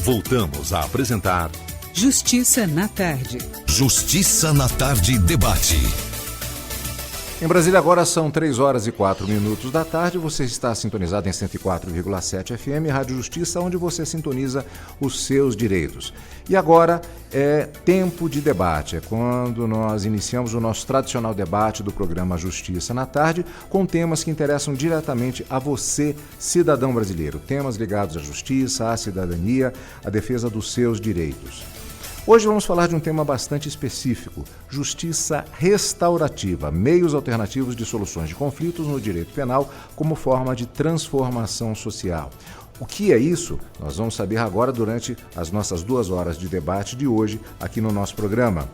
Voltamos a apresentar Justiça na Tarde. Justiça na Tarde Debate. Em Brasília agora são 3h04 da tarde. Você está sintonizado em 104,7 FM, Rádio Justiça, onde você sintoniza os seus direitos. E agora é tempo de debate, é quando nós iniciamos o nosso tradicional debate do programa Justiça na Tarde, com temas que interessam diretamente a você, cidadão brasileiro. Temas ligados à justiça, à cidadania, à defesa dos seus direitos. Hoje vamos falar de um tema bastante específico: justiça restaurativa, meios alternativos de soluções de conflitos no direito penal como forma de transformação social. O que é isso? Nós vamos saber agora durante as nossas 2 horas de debate de hoje aqui no nosso programa.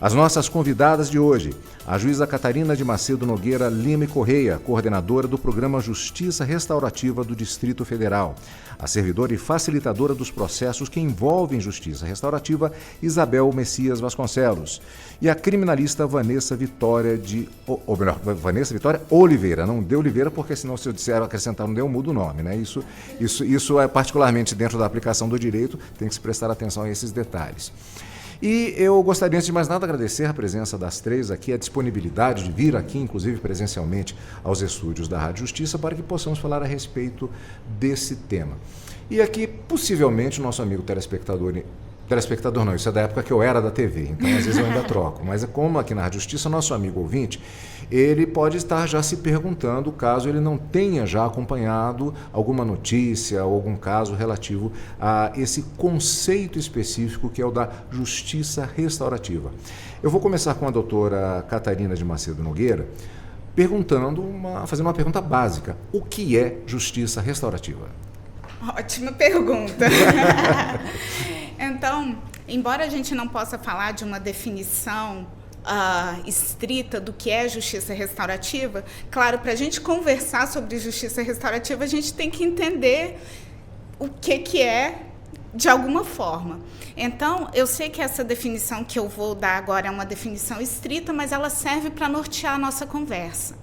As nossas convidadas de hoje: a juíza Catarina de Macedo Nogueira Lima e Correia, coordenadora do programa Justiça Restaurativa do Distrito Federal; a servidora e facilitadora dos processos que envolvem justiça restaurativa, Isabel Messias Vasconcelos; e a criminalista Vanessa Vitória Oliveira. Não de Oliveira, porque senão, se eu disser acrescentar não eu mudo o nome, né? Isso é particularmente dentro da aplicação do direito, tem que se prestar atenção a esses detalhes. E eu gostaria, antes de mais nada, agradecer a presença das três aqui, a disponibilidade de vir aqui, inclusive presencialmente, aos estúdios da Rádio Justiça, para que possamos falar a respeito desse tema. E aqui, possivelmente, o nosso amigo telespectador não, isso é da época que eu era da TV, então às vezes eu ainda troco, mas é como aqui na Rádio Justiça, nosso amigo ouvinte, ele pode estar já se perguntando, caso ele não tenha já acompanhado alguma notícia ou algum caso relativo a esse conceito específico que é o da justiça restaurativa. Eu vou começar com a doutora Catarina de Macedo Nogueira, fazendo uma pergunta básica: o que é justiça restaurativa? Ótima pergunta. Então, embora a gente não possa falar de uma definição estrita do que é justiça restaurativa, claro, para a gente conversar sobre justiça restaurativa, a gente tem que entender o que é de alguma forma. Então, eu sei que essa definição que eu vou dar agora é uma definição estrita, mas ela serve para nortear a nossa conversa.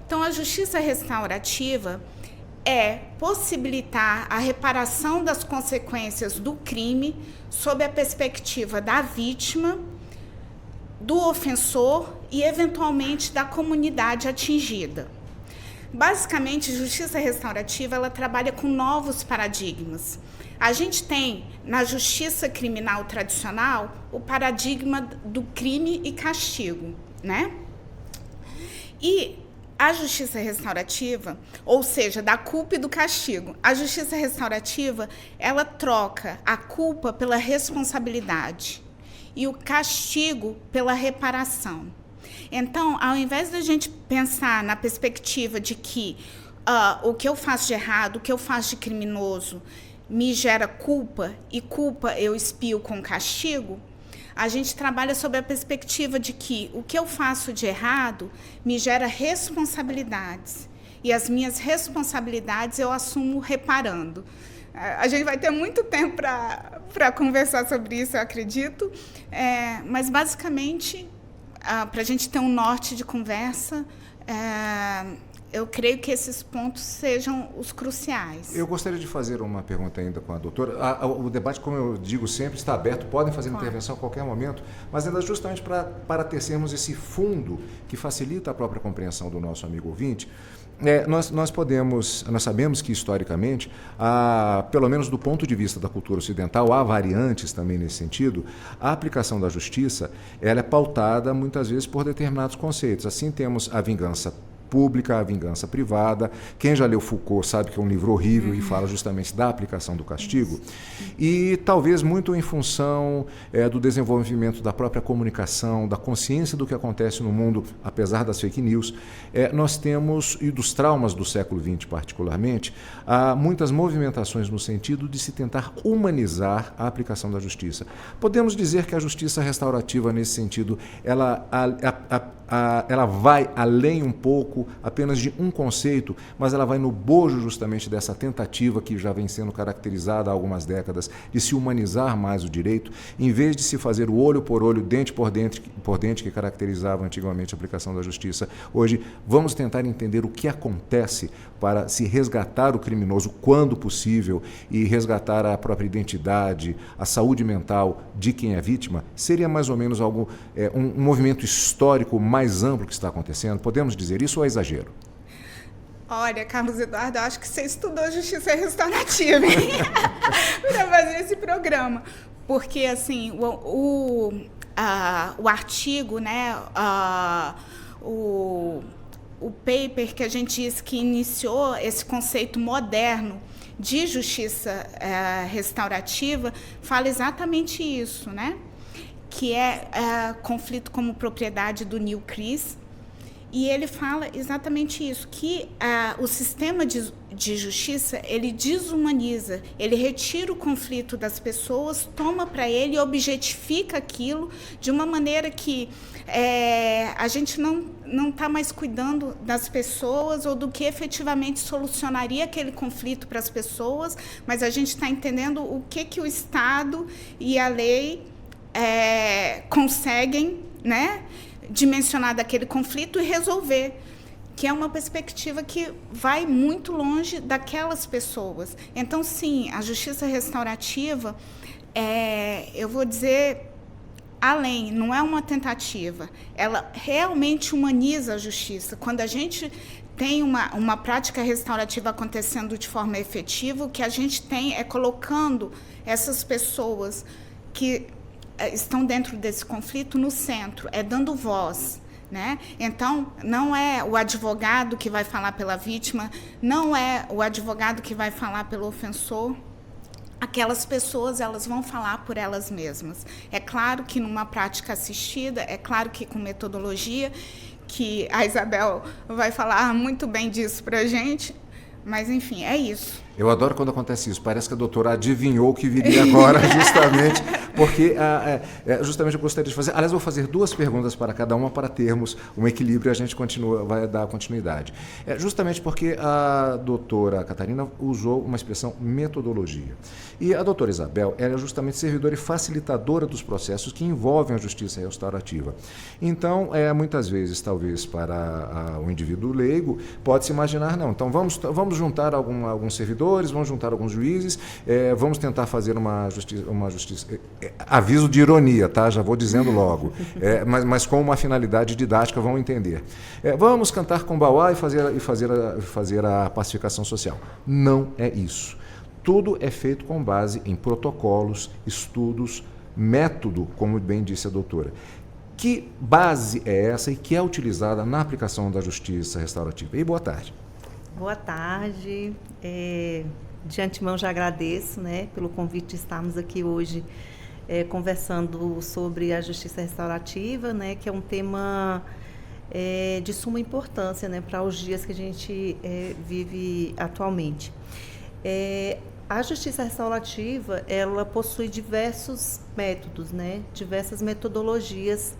Então, a justiça restaurativa é possibilitar a reparação das consequências do crime sob a perspectiva da vítima, do ofensor e, eventualmente, da comunidade atingida. Basicamente, justiça restaurativa ela trabalha com novos paradigmas. A gente tem, na justiça criminal tradicional, o paradigma do crime e castigo, né? E a justiça restaurativa, ou seja, da culpa e do castigo, a justiça restaurativa, ela troca a culpa pela responsabilidade e o castigo pela reparação. Então, ao invés da gente pensar na perspectiva de que o que eu faço de errado, o que eu faço de criminoso me gera culpa, e culpa eu expio com castigo, a gente trabalha sob a perspectiva de que o que eu faço de errado me gera responsabilidades, e as minhas responsabilidades eu assumo reparando. A gente vai ter muito tempo para conversar sobre isso, eu acredito, mas basicamente, para a gente ter um norte de conversa, eu creio que esses pontos sejam os cruciais. Eu gostaria de fazer uma pergunta ainda com a doutora. O debate, como eu digo sempre, está aberto, podem fazer intervenção a qualquer momento, mas ainda justamente para tecermos esse fundo que facilita a própria compreensão do nosso amigo ouvinte. Nós sabemos que, historicamente, pelo menos do ponto de vista da cultura ocidental, há variantes também nesse sentido. A aplicação da justiça ela é pautada, muitas vezes, por determinados conceitos. Assim, temos a vingança pública, a vingança privada. Quem já leu Foucault sabe que é um livro horrível e fala justamente da aplicação do castigo. E talvez muito em função do desenvolvimento da própria comunicação, da consciência do que acontece no mundo, apesar das fake news, nós temos, e dos traumas do século XX particularmente, há muitas movimentações no sentido de se tentar humanizar a aplicação da justiça. Podemos dizer que a justiça restaurativa, nesse sentido, ela ela vai além um pouco apenas de um conceito, mas ela vai no bojo justamente dessa tentativa que já vem sendo caracterizada há algumas décadas de se humanizar mais o direito, em vez de se fazer o olho por olho, dente por dente que caracterizava antigamente a aplicação da justiça. Hoje vamos tentar entender o que acontece para se resgatar o criminoso quando possível e resgatar a própria identidade, a saúde mental de quem é vítima. Seria mais ou menos algo, um movimento histórico mais amplo que está acontecendo? Podemos dizer isso ou é exagero? Olha, Carlos Eduardo, eu acho que você estudou Justiça Restaurativa para fazer esse programa. Porque, assim, o artigo, né, o paper que a gente disse que iniciou esse conceito moderno de justiça restaurativa fala exatamente isso, né? Que é conflito como propriedade do Neil Cris, e ele fala exatamente isso, que o sistema de justiça, ele desumaniza, ele retira o conflito das pessoas, toma para ele e objetifica aquilo de uma maneira que a gente não está mais cuidando das pessoas ou do que efetivamente solucionaria aquele conflito para as pessoas, mas a gente está entendendo o que o Estado e a lei conseguem, né, dimensionar daquele conflito e resolver, que é uma perspectiva que vai muito longe daquelas pessoas. Então, sim, a justiça restaurativa, eu vou dizer além, não é uma tentativa, ela realmente humaniza a justiça. Quando a gente tem uma prática restaurativa acontecendo de forma efetiva, o que a gente tem é colocando essas pessoas que estão dentro desse conflito no centro, dando voz, né? Então, não é o advogado que vai falar pela vítima, não é o advogado que vai falar pelo ofensor. Aquelas pessoas, elas vão falar por elas mesmas. É claro que numa prática assistida, é claro que com metodologia, que a Isabel vai falar muito bem disso para a gente, mas, enfim, é isso. Eu adoro quando acontece isso. Parece que a doutora adivinhou o que viria agora, justamente, porque justamente eu gostaria de fazer. Aliás, eu vou fazer 2 perguntas para cada uma para termos um equilíbrio e a gente vai dar continuidade. Justamente porque a doutora Catarina usou uma expressão metodologia. E a doutora Isabel ela é justamente servidora e facilitadora dos processos que envolvem a justiça restaurativa. Então, muitas vezes, talvez para o indivíduo leigo, pode-se imaginar, não, então vamos juntar alguns servidores, vamos juntar alguns juízes, vamos tentar fazer uma justiça, aviso de ironia, tá? Já vou dizendo logo, mas com uma finalidade didática, vão entender. Vamos cantar com bauá e fazer a pacificação social. Não é isso. Tudo é feito com base em protocolos, estudos, método, como bem disse a doutora. Que base é essa e que é utilizada na aplicação da justiça restaurativa? E boa tarde. Boa tarde. De antemão já agradeço, né, pelo convite de estarmos aqui hoje conversando sobre a justiça restaurativa, né, que é um tema de suma importância, né, para os dias que a gente vive atualmente. A justiça restaurativa, ela possui diversos métodos, né, diversas metodologias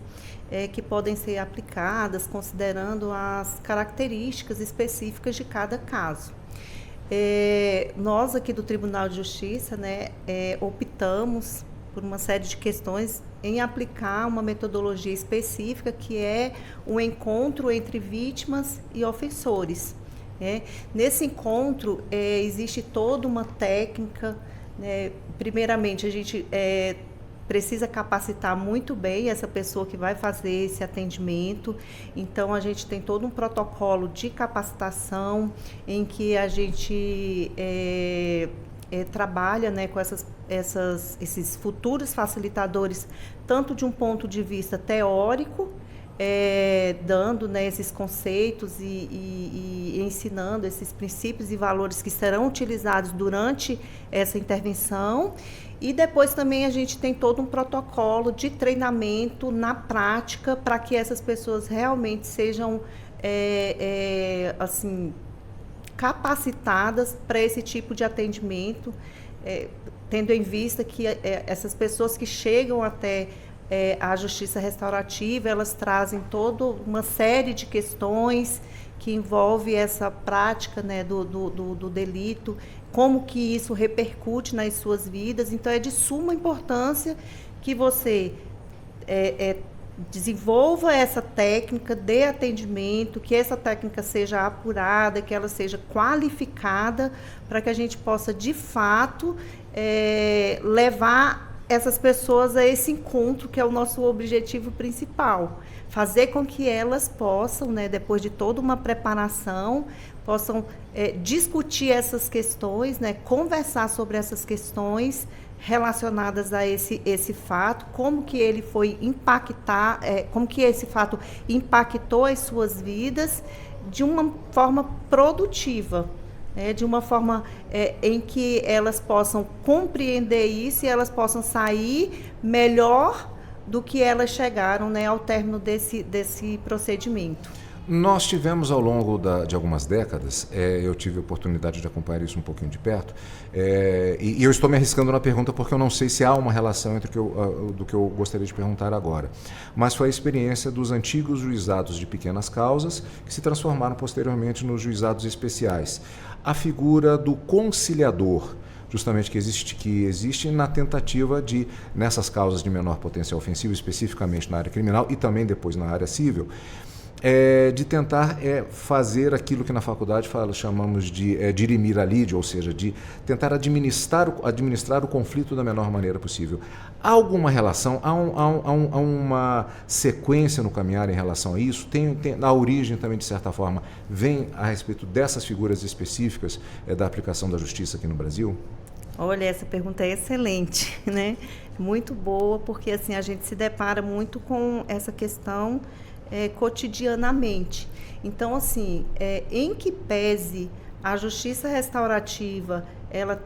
que podem ser aplicadas considerando as características específicas de cada caso. Nós aqui do Tribunal de Justiça, né, optamos por uma série de questões em aplicar uma metodologia específica que é o encontro entre vítimas e ofensores. Nesse encontro existe toda uma técnica, né? Primeiramente a gente precisa capacitar muito bem essa pessoa que vai fazer esse atendimento. Então a gente tem todo um protocolo de capacitação em que a gente trabalha, né, com esses futuros facilitadores, tanto de um ponto de vista teórico, dando, né, esses conceitos e ensinando esses princípios e valores que serão utilizados durante essa intervenção. E depois também a gente tem todo um protocolo de treinamento na prática para que essas pessoas realmente sejam assim, capacitadas para esse tipo de atendimento, tendo em vista que essas pessoas que chegam até a justiça restaurativa, elas trazem toda uma série de questões que envolve essa prática, né, do delito, como que isso repercute nas suas vidas. Então, é de suma importância que você desenvolva essa técnica de atendimento, que essa técnica seja apurada, que ela seja qualificada, para que a gente possa, de fato, levar essas pessoas a esse encontro, que é o nosso objetivo principal. Fazer com que elas possam, né, depois de toda uma preparação, possam discutir essas questões, né, conversar sobre essas questões relacionadas a esse fato, como que ele foi impactar, como que esse fato impactou as suas vidas de uma forma produtiva, de uma forma em que elas possam compreender isso e elas possam sair melhor do que elas chegaram, né, ao término desse procedimento. Nós tivemos ao longo de algumas décadas, eu tive a oportunidade de acompanhar isso um pouquinho de perto, e eu estou me arriscando na pergunta porque eu não sei se há uma relação entre do que eu gostaria de perguntar agora, mas foi a experiência dos antigos juizados de pequenas causas que se transformaram posteriormente nos juizados especiais. A figura do conciliador, justamente que existe na tentativa de, nessas causas de menor potencial ofensivo, especificamente na área criminal e também depois na área civil, de tentar fazer aquilo que na faculdade chamamos de dirimir a lide, ou seja, de tentar administrar o conflito da menor maneira possível. Há alguma relação, há uma sequência no caminhar em relação a isso? A origem também, de certa forma, vem a respeito dessas figuras específicas da aplicação da justiça aqui no Brasil? Olha, essa pergunta é excelente, né? Muito boa, porque assim, a gente se depara muito com essa questão cotidianamente. Então, assim, em que pese a justiça restaurativa ela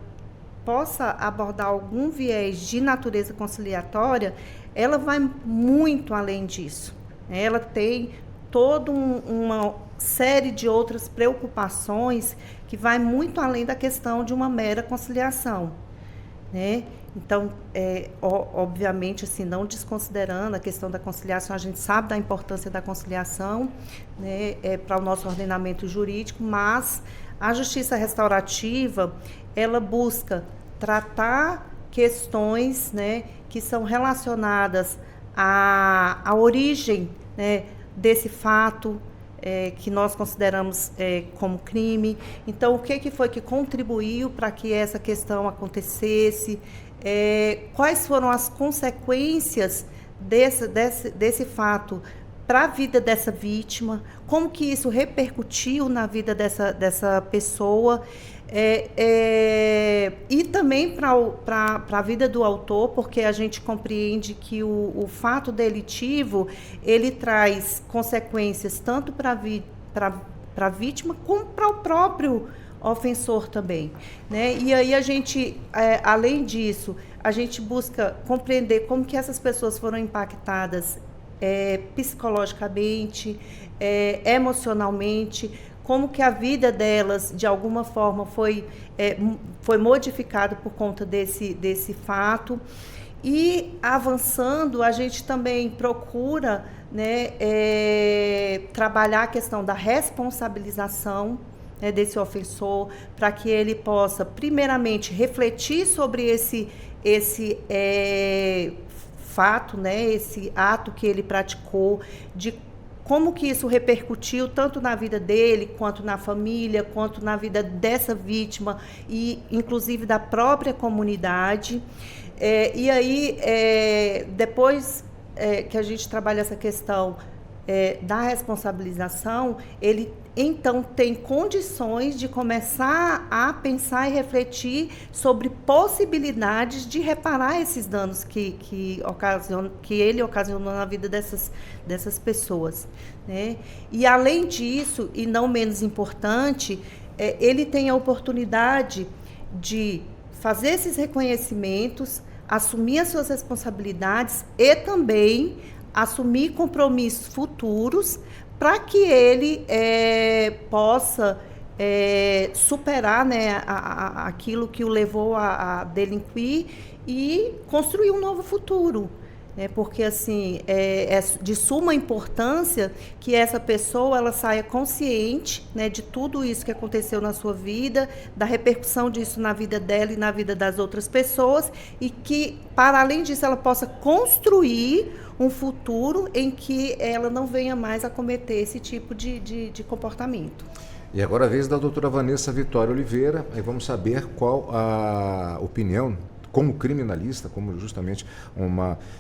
possa abordar algum viés de natureza conciliatória, ela vai muito além disso. Ela tem toda uma série de outras preocupações que vai muito além da questão de uma mera conciliação, né? Então, obviamente, assim, não desconsiderando a questão da conciliação, a gente sabe da importância da conciliação, né, para o nosso ordenamento jurídico, mas a justiça restaurativa, ela busca tratar questões, né, que são relacionadas à origem, né, desse fato, que nós consideramos como crime. Então, o que foi que contribuiu para que essa questão acontecesse? Quais foram as consequências desse fato para a vida dessa vítima? Como que isso repercutiu na vida dessa pessoa? E também para a vida do autor, porque a gente compreende que o fato delitivo, ele traz consequências tanto para a vítima como para o próprio ofensor também, né? E aí a gente, além disso, a gente busca compreender como que essas pessoas foram impactadas psicologicamente, emocionalmente, como que a vida delas, de alguma forma, foi modificada por conta desse fato. E, avançando, a gente também procura, né, trabalhar a questão da responsabilização, né, desse ofensor, para que ele possa, primeiramente, refletir sobre esse fato, né, esse ato que ele praticou, de como que isso repercutiu tanto na vida dele, quanto na família, quanto na vida dessa vítima e, inclusive, da própria comunidade. E aí, depois que a gente trabalha essa questão da responsabilização, ele, então, tem condições de começar a pensar e refletir sobre possibilidades de reparar esses danos que ele ocasionou na vida dessas pessoas, né? E, além disso, e não menos importante, ele tem a oportunidade de fazer esses reconhecimentos, assumir as suas responsabilidades e também assumir compromissos futuros para que ele possa superar, né, aquilo que o levou a delinquir e construir um novo futuro. Porque assim, é de suma importância que essa pessoa ela saia consciente, né, de tudo isso que aconteceu na sua vida, da repercussão disso na vida dela e na vida das outras pessoas, e que, para além disso, ela possa construir um futuro em que ela não venha mais a cometer esse tipo de comportamento. E agora a vez da doutora Vanessa Vitória Oliveira, e vamos saber qual a opinião, como criminalista, como justamente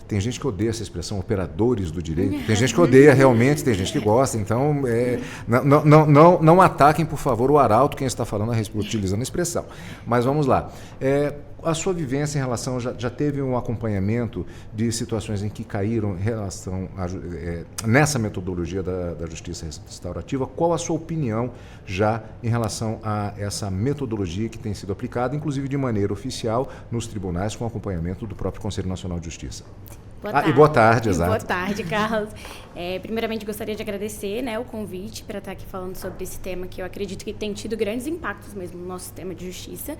tem gente que odeia essa expressão, operadores do direito, tem gente que odeia realmente, tem gente que gosta, então não ataquem, por favor, o arauto, quem está falando, utilizando a expressão. Mas vamos lá. A sua vivência em relação, já teve um acompanhamento de situações em que caíram em relação nessa metodologia da justiça restaurativa? Qual a sua opinião já em relação a essa metodologia que tem sido aplicada, inclusive de maneira oficial, nos tribunais, com acompanhamento do próprio Conselho Nacional de Justiça? Boa tarde. E boa tarde, exato. Boa tarde, Carlos. Primeiramente, gostaria de agradecer, né, o convite para estar aqui falando sobre esse tema que eu acredito que tem tido grandes impactos mesmo no nosso sistema de justiça.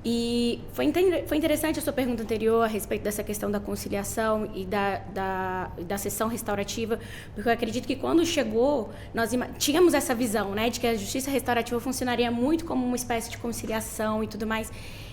E foi interessante a sua pergunta anterior a respeito dessa questão da conciliação e da sessão restaurativa, porque eu acredito que quando chegou, nós tínhamos essa visão, né, de que a justiça restaurativa funcionaria muito como uma espécie de conciliação e tudo mais.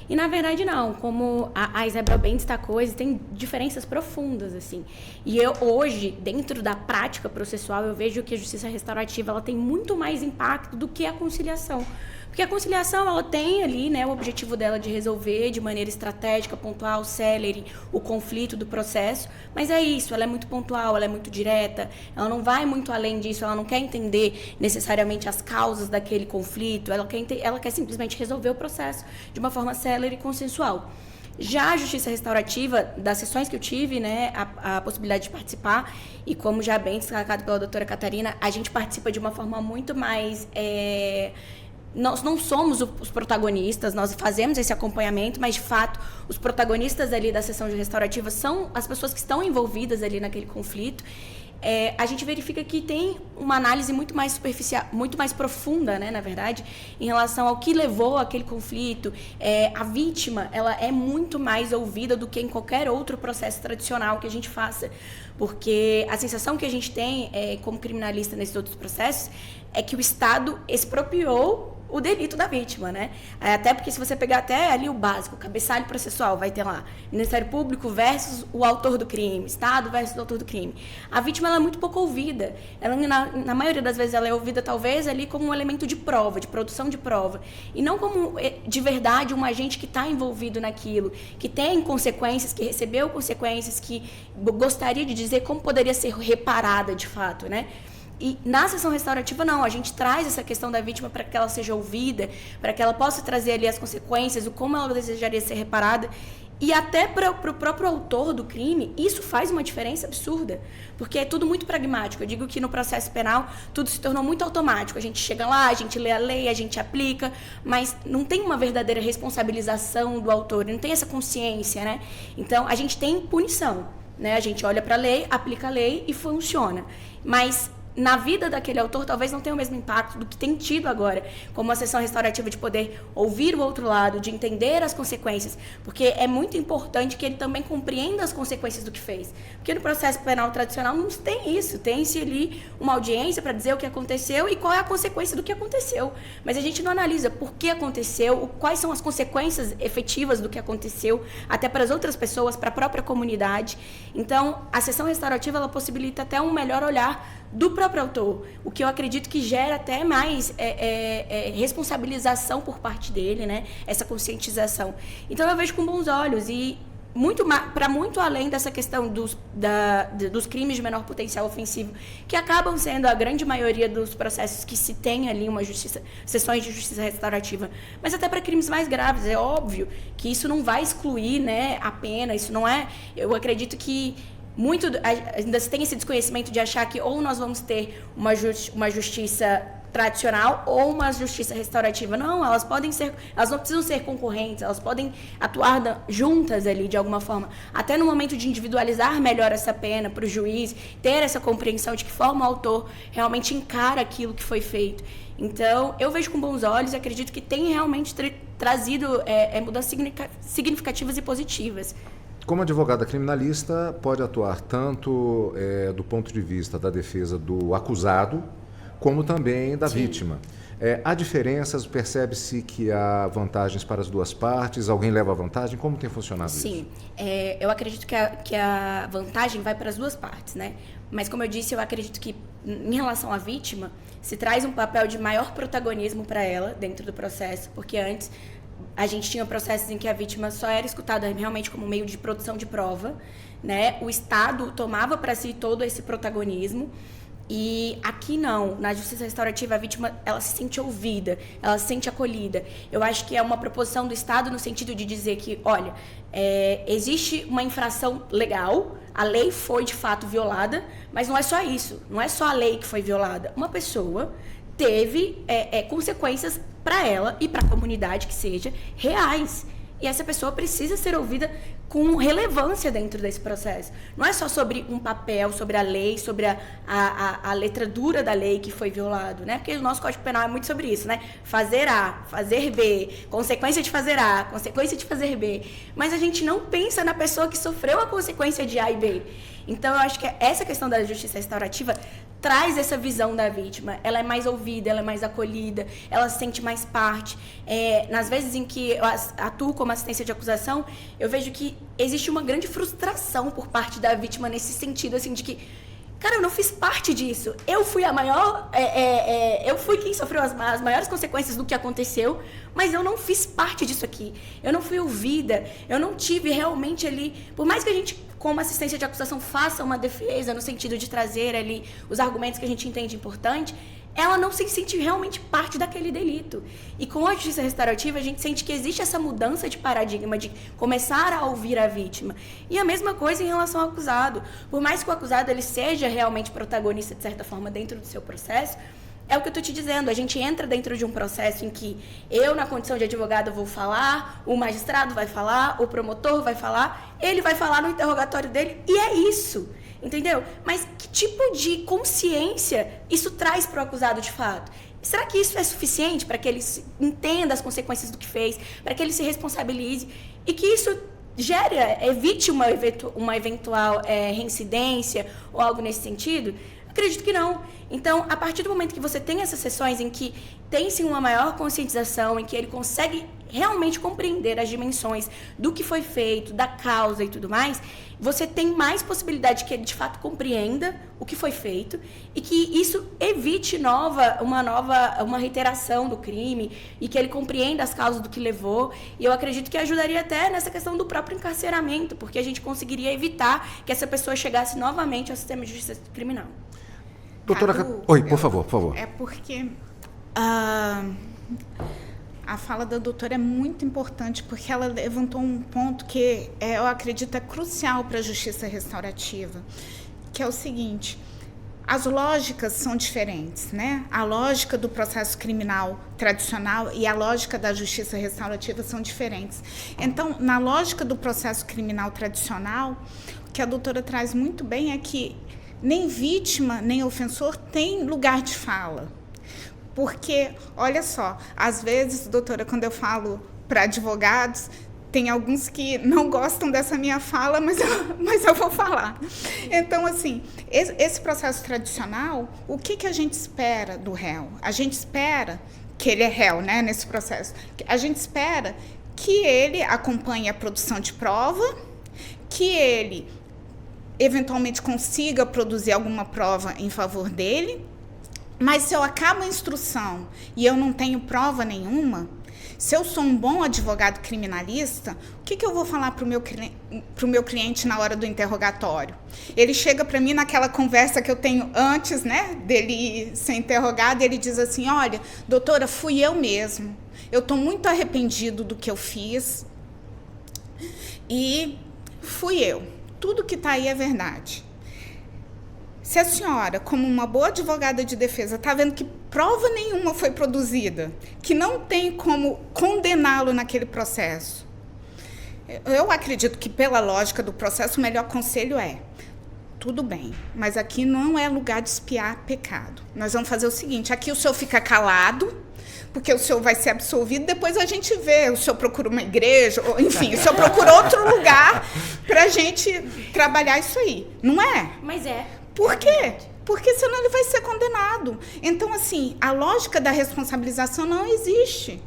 E, na verdade, não. Como a Isabel bem destacou, existem diferenças profundas, assim. E eu, hoje, dentro da prática processual, eu vejo que a justiça restaurativa ela tem muito mais impacto do que a conciliação. Porque a conciliação, ela tem ali, né, o objetivo dela de resolver de maneira estratégica, pontual, célere, o conflito do processo. Mas é isso, ela é muito pontual, ela é muito direta, ela não vai muito além disso, ela não quer entender necessariamente as causas daquele conflito, ela quer simplesmente resolver o processo de uma forma célere e consensual. Já a justiça restaurativa, das sessões que eu tive, né, a possibilidade de participar, e como já bem destacado pela doutora Catarina, a gente participa de uma forma muito mais... Nós não somos os protagonistas, nós fazemos esse acompanhamento, mas, de fato, os protagonistas ali da sessão restaurativa são as pessoas que estão envolvidas ali naquele conflito. A gente verifica que tem uma análise muito mais superficial, muito mais profunda, né, na verdade, em relação ao que levou àquele conflito. A vítima, ela é muito mais ouvida do que em qualquer outro processo tradicional que a gente faça, porque a sensação que a gente tem como criminalista nesses outros processos é que o Estado expropriou o delito da vítima, né? Até porque se você pegar até ali o básico, o cabeçalho processual, vai ter lá Ministério Público versus o autor do crime, Estado versus o autor do crime. A vítima ela é muito pouco ouvida. Ela, na maioria das vezes, ela é ouvida talvez ali como um elemento de prova, de produção de prova. E não como, de verdade, um agente que está envolvido naquilo, que tem consequências, que recebeu consequências, que gostaria de dizer como poderia ser reparada de fato, né? E na sessão restaurativa, não, a gente traz essa questão da vítima para que ela seja ouvida, para que ela possa trazer ali as consequências, o como ela desejaria ser reparada. E até para o próprio autor do crime, isso faz uma diferença absurda, porque é tudo muito pragmático. Eu digo que no processo penal tudo se tornou muito automático. A gente chega lá, a gente lê a lei, a gente aplica, mas não tem uma verdadeira responsabilização do autor, não tem essa consciência, né? Então, a gente tem punição, né? A gente olha para a lei, aplica a lei e funciona. Mas na vida daquele autor, talvez não tenha o mesmo impacto do que tem tido agora, como a sessão restaurativa de poder ouvir o outro lado, de entender as consequências, porque é muito importante que ele também compreenda as consequências do que fez. Porque no processo penal tradicional não tem isso, tem-se ali uma audiência para dizer o que aconteceu e qual é a consequência do que aconteceu. Mas a gente não analisa por que aconteceu, quais são as consequências efetivas do que aconteceu, até para as outras pessoas, para a própria comunidade. Então, a sessão restaurativa ela possibilita até um melhor olhar do próprio autor, o que eu acredito que gera até mais responsabilização por parte dele, né? Essa conscientização. Então eu vejo com bons olhos e para muito além dessa questão dos crimes de menor potencial ofensivo, que acabam sendo a grande maioria dos processos que se tem ali sessões de justiça restaurativa, mas até para crimes mais graves. É óbvio que isso não vai excluir, né, a pena, isso não é... Eu acredito que ainda se tem esse desconhecimento de achar que ou nós vamos ter uma justiça tradicional ou uma justiça restaurativa. Não, elas não precisam ser concorrentes, elas podem atuar juntas ali de alguma forma, até no momento de individualizar melhor essa pena para o juiz, ter essa compreensão de que forma o autor realmente encara aquilo que foi feito. Então, eu vejo com bons olhos e acredito que tem realmente trazido mudanças significativas e positivas. Como advogada criminalista, pode atuar tanto do ponto de vista da defesa do acusado, como também da vítima. Há diferenças? Percebe-se que há vantagens para as duas partes? Alguém leva vantagem? Como tem funcionado isso? Sim, eu acredito que a vantagem vai para as duas partes, né? Mas, como eu disse, eu acredito que, em relação à vítima, se traz um papel de maior protagonismo para ela dentro do processo, porque antes a gente tinha processos em que a vítima só era escutada realmente como meio de produção de prova, né? O Estado tomava para si todo esse protagonismo. E aqui não, na justiça restaurativa a vítima ela se sente ouvida, ela se sente acolhida. Eu acho que é uma proposição do Estado no sentido de dizer que, olha, existe uma infração legal, a lei foi de fato violada, mas não é só isso, não é só a lei que foi violada. Uma pessoa teve consequências para ela e para a comunidade que seja reais. E essa pessoa precisa ser ouvida com relevância dentro desse processo. Não é só sobre um papel, sobre a lei, sobre a letra dura da lei que foi violado, né? Porque o nosso Código Penal é muito sobre isso, né? Fazer A, fazer B, consequência de fazer A, consequência de fazer B. Mas a gente não pensa na pessoa que sofreu a consequência de A e B. Então, eu acho que essa questão da justiça restaurativa traz essa visão da vítima. Ela é mais ouvida, ela é mais acolhida, ela se sente mais parte. Nas vezes em que eu atuo como assistência de acusação, eu vejo que existe uma grande frustração por parte da vítima nesse sentido, assim, de que, cara, eu não fiz parte disso. Eu fui a maior... eu fui quem sofreu as maiores consequências do que aconteceu, mas eu não fiz parte disso aqui. Eu não fui ouvida, eu não tive realmente ali... Por mais que a gente, como assistência de acusação, faça uma defesa no sentido de trazer ali os argumentos que a gente entende importante, ela não se sente realmente parte daquele delito. E com a justiça restaurativa, a gente sente que existe essa mudança de paradigma, de começar a ouvir a vítima. E a mesma coisa em relação ao acusado. Por mais que o acusado ele seja realmente protagonista, de certa forma, dentro do seu processo, é o que eu estou te dizendo, a gente entra dentro de um processo em que eu, na condição de advogado, vou falar, o magistrado vai falar, o promotor vai falar, ele vai falar no interrogatório dele, e é isso. Entendeu? Mas que tipo de consciência isso traz para o acusado de fato? Será que isso é suficiente para que ele entenda as consequências do que fez, para que ele se responsabilize e que isso evite uma eventual reincidência ou algo nesse sentido? Acredito que não. Então, a partir do momento que você tem essas sessões em que tem-se uma maior conscientização, em que ele consegue realmente compreender as dimensões do que foi feito, da causa e tudo mais, você tem mais possibilidade que ele, de fato, compreenda o que foi feito e que isso evite uma reiteração do crime e que ele compreenda as causas do que levou. E eu acredito que ajudaria até nessa questão do próprio encarceramento, porque a gente conseguiria evitar que essa pessoa chegasse novamente ao sistema de justiça criminal. Doutora... Cadu, Oi, por favor. É porque a fala da doutora é muito importante, porque ela levantou um ponto que eu acredito é crucial para a justiça restaurativa, que é o seguinte: as lógicas são diferentes, né? A lógica do processo criminal tradicional e a lógica da justiça restaurativa são diferentes. Então, na lógica do processo criminal tradicional, o que a doutora traz muito bem é que nem vítima, nem ofensor tem lugar de fala. Porque, olha só, às vezes, doutora, quando eu falo para advogados, tem alguns que não gostam dessa minha fala, mas eu vou falar. Então, assim, esse processo tradicional, o que a gente espera do réu? A gente espera que ele é réu, né, nesse processo. A gente espera que ele acompanhe a produção de prova, que ele eventualmente consiga produzir alguma prova em favor dele, mas se eu acabo a instrução e eu não tenho prova nenhuma, se eu sou um bom advogado criminalista, o que eu vou falar para o meu cliente na hora do interrogatório? Ele chega para mim naquela conversa que eu tenho antes, né, dele ser interrogado, e ele diz assim: olha, doutora, fui eu mesmo, eu estou muito arrependido do que eu fiz e fui eu. Tudo que está aí é verdade. Se a senhora, como uma boa advogada de defesa, está vendo que prova nenhuma foi produzida, que não tem como condená-lo naquele processo, eu acredito que, pela lógica do processo, o melhor conselho é: tudo bem, mas aqui não é lugar de espiar pecado. Nós vamos fazer o seguinte, aqui o senhor fica calado, porque o senhor vai ser absolvido, depois a gente vê, o senhor procura uma igreja, ou, enfim, o senhor procura outro lugar para a gente trabalhar isso aí, não é? Mas é. Por quê? Porque senão ele vai ser condenado. Então, assim, a lógica da responsabilização não existe.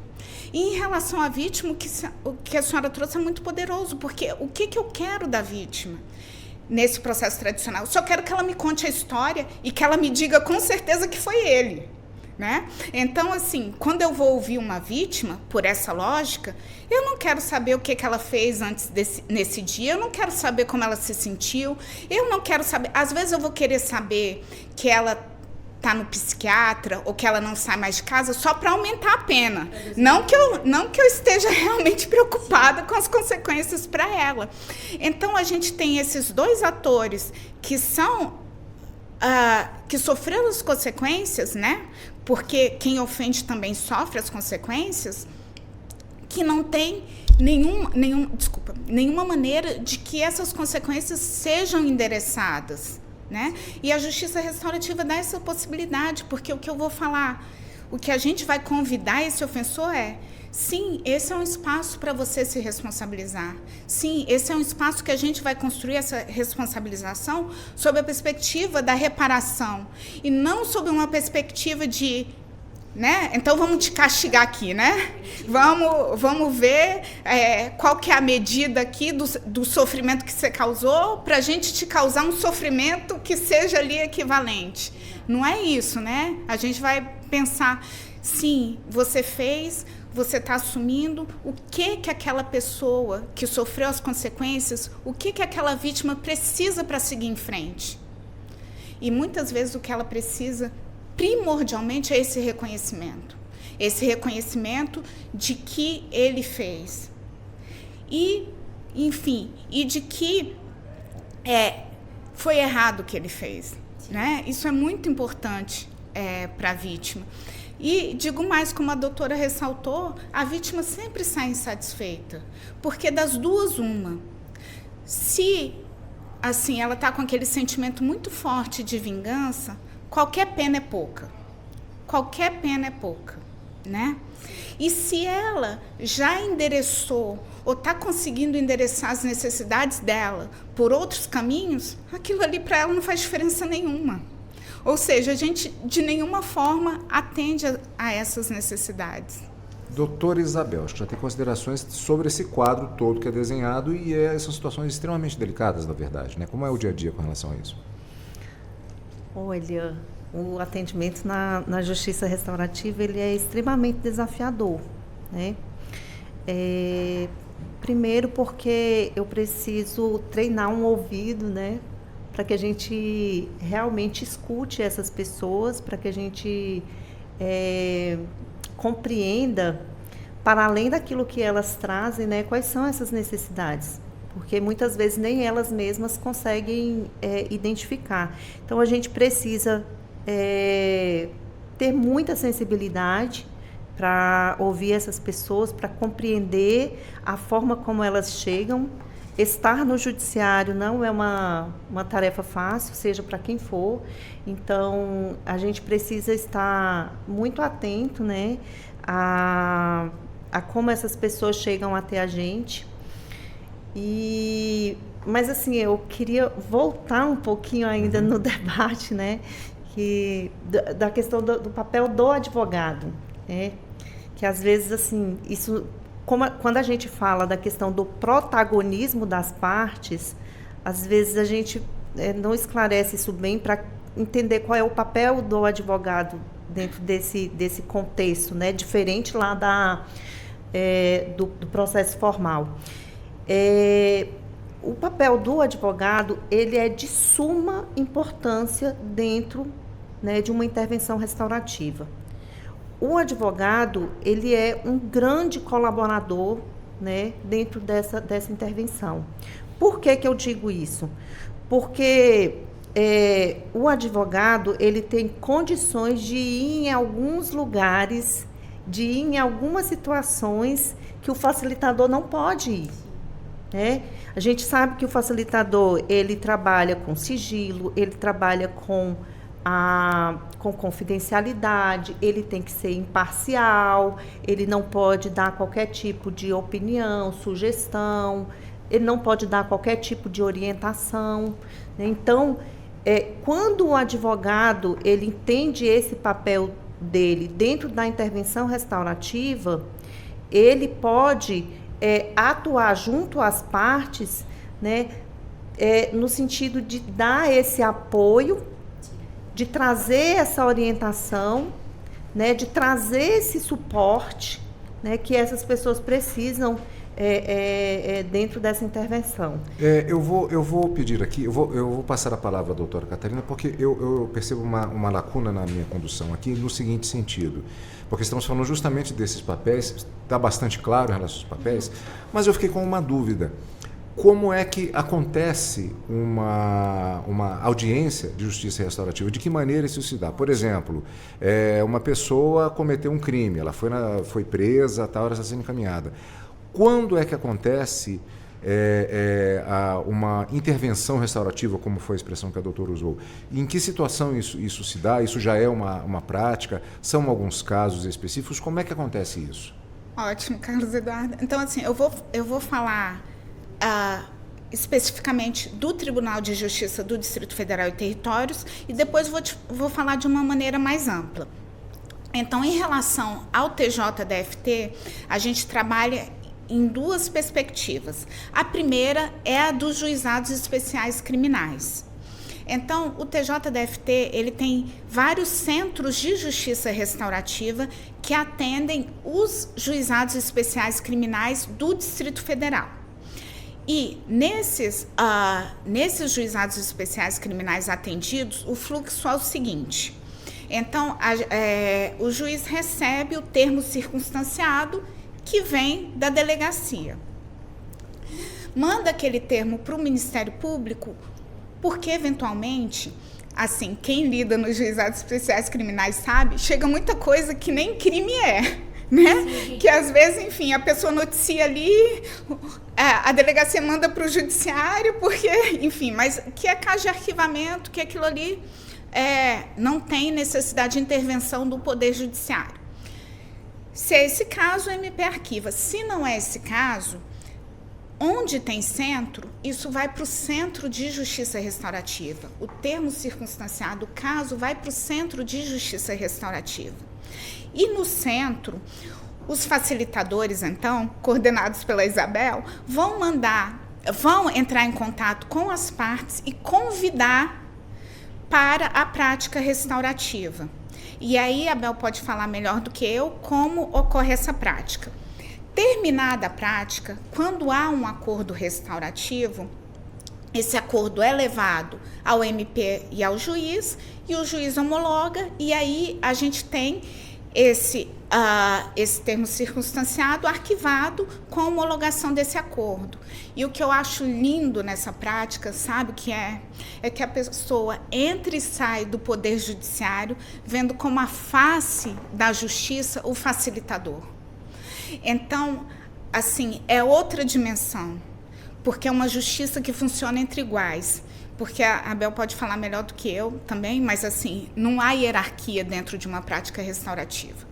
E em relação à vítima, o que a senhora trouxe é muito poderoso, porque o que eu quero da vítima nesse processo tradicional? Eu só quero que ela me conte a história e que ela me diga com certeza que foi ele. Né? Então, assim, quando eu vou ouvir uma vítima, por essa lógica, eu não quero saber o que ela fez nesse dia, eu não quero saber como ela se sentiu, eu não quero saber... Às vezes eu vou querer saber que ela está no psiquiatra ou que ela não sai mais de casa só para aumentar a pena. Não que eu esteja realmente preocupada com as consequências para ela. Então, a gente tem esses dois atores que são... que sofreram as consequências, né? Porque quem ofende também sofre as consequências, que não tem nenhuma maneira de que essas consequências sejam endereçadas, né? E a justiça restaurativa dá essa possibilidade, porque o que eu vou falar, o que a gente vai convidar esse ofensor é: sim, esse é um espaço para você se responsabilizar. Sim, esse é um espaço que a gente vai construir essa responsabilização sob a perspectiva da reparação. E não sob uma perspectiva de, né? Então vamos te castigar aqui, né? Vamos ver qual que é a medida aqui do sofrimento que você causou para a gente te causar um sofrimento que seja ali equivalente. Não é isso, né? A gente vai pensar, sim, você fez... Você está assumindo o que aquela pessoa que sofreu as consequências, o que aquela vítima precisa para seguir em frente. E muitas vezes o que ela precisa, primordialmente, é esse reconhecimento. Esse reconhecimento de que ele fez. E, enfim, e de que foi errado o que ele fez. Né? Isso é muito importante para a vítima. E digo mais, como a doutora ressaltou, a vítima sempre sai insatisfeita, porque das duas uma. Se assim, ela está com aquele sentimento muito forte de vingança, qualquer pena é pouca. Qualquer pena é pouca, né? E se ela já endereçou ou está conseguindo endereçar as necessidades dela por outros caminhos, aquilo ali para ela não faz diferença nenhuma. Ou seja, a gente de nenhuma forma atende a essas necessidades. Doutora Isabel, acho que já tem considerações sobre esse quadro todo que é desenhado e são situações extremamente delicadas, na verdade, né? Como é o dia a dia com relação a isso? Olha, o atendimento na justiça restaurativa ele é extremamente desafiador, né? Primeiro porque eu preciso treinar um ouvido, né? Para que a gente realmente escute essas pessoas, para que a gente compreenda, para além daquilo que elas trazem, né, quais são essas necessidades, porque muitas vezes nem elas mesmas conseguem identificar. Então, a gente precisa ter muita sensibilidade para ouvir essas pessoas, para compreender a forma como elas chegam. Estar no judiciário não é uma tarefa fácil, seja para quem for. Então, a gente precisa estar muito atento, né, a como essas pessoas chegam até a gente. Mas, assim, eu queria voltar um pouquinho ainda no debate, né, da questão do papel do advogado, né, que, às vezes, assim, isso... Quando a gente fala da questão do protagonismo das partes, às vezes a gente não esclarece isso bem para entender qual é o papel do advogado dentro desse contexto, né? Diferente lá do processo formal. O papel do advogado ele é de suma importância dentro, né, de uma intervenção restaurativa. O advogado, ele é um grande colaborador, né, dentro dessa intervenção. Por que eu digo isso? Porque o advogado, ele tem condições de ir em alguns lugares, de ir em algumas situações que o facilitador não pode ir. né? A gente sabe que o facilitador, ele trabalha com sigilo, ele trabalha com confidencialidade, ele tem que ser imparcial, ele não pode dar qualquer tipo de opinião, sugestão, ele não pode dar qualquer tipo de orientação, né? Então, quando o advogado ele entende esse papel dele dentro da intervenção restaurativa, ele pode atuar junto às partes, né, no sentido de dar esse apoio, de trazer essa orientação, né, de trazer esse suporte, né, que essas pessoas precisam dentro dessa intervenção. Eu vou pedir aqui, eu vou passar a palavra à doutora Catarina, porque eu percebo uma lacuna na minha condução aqui, no seguinte sentido, porque estamos falando justamente desses papéis, está bastante claro em relação aos papéis, mas eu fiquei com uma dúvida. Como é que acontece uma audiência de justiça restaurativa? De que maneira isso se dá? Por exemplo, uma pessoa cometeu um crime, ela foi presa, tal, ela está sendo encaminhada. Quando é que acontece uma intervenção restaurativa, como foi a expressão que a doutora usou? Em que situação isso se dá? Isso já é uma prática? São alguns casos específicos? Como é que acontece isso? Ótimo, Carlos Eduardo. Então, assim, eu vou falar especificamente do Tribunal de Justiça do Distrito Federal e Territórios e depois vou falar de uma maneira mais ampla. Então, em relação ao TJDFT, a gente trabalha em duas perspectivas. A primeira é a dos juizados especiais criminais. Então, o TJDFT, ele tem vários centros de justiça restaurativa que atendem os juizados especiais criminais do Distrito Federal. E nesses juizados especiais criminais atendidos, o fluxo é o seguinte. Então, o juiz recebe o termo circunstanciado que vem da delegacia. Manda aquele termo para o Ministério Público, porque, eventualmente, assim, quem lida nos juizados especiais criminais sabe, chega muita coisa que nem crime é. Né? Sim. Que às vezes, enfim, a pessoa noticia ali, a delegacia manda para o judiciário, porque, enfim, mas que é caso de arquivamento, que aquilo ali não tem necessidade de intervenção do Poder Judiciário. Se é esse caso, o MP arquiva. Se não é esse caso, onde tem centro, isso vai para o Centro de Justiça Restaurativa. O termo circunstanciado, o caso, vai para o Centro de Justiça Restaurativa. E no centro, os facilitadores, então, coordenados pela Isabel, vão entrar em contato com as partes e convidar para a prática restaurativa. E aí a Bel pode falar melhor do que eu como ocorre essa prática. Terminada a prática, quando há um acordo restaurativo, esse acordo é levado ao MP e ao juiz, e o juiz homologa, e aí a gente tem esse termo circunstanciado arquivado com a homologação desse acordo. E o que eu acho lindo nessa prática, sabe, que é que a pessoa entra e sai do Poder Judiciário vendo como a face da justiça o facilitador. Então, assim, é outra dimensão, porque é uma justiça que funciona entre iguais. Porque a Bel pode falar melhor do que eu também, mas assim, não há hierarquia dentro de uma prática restaurativa.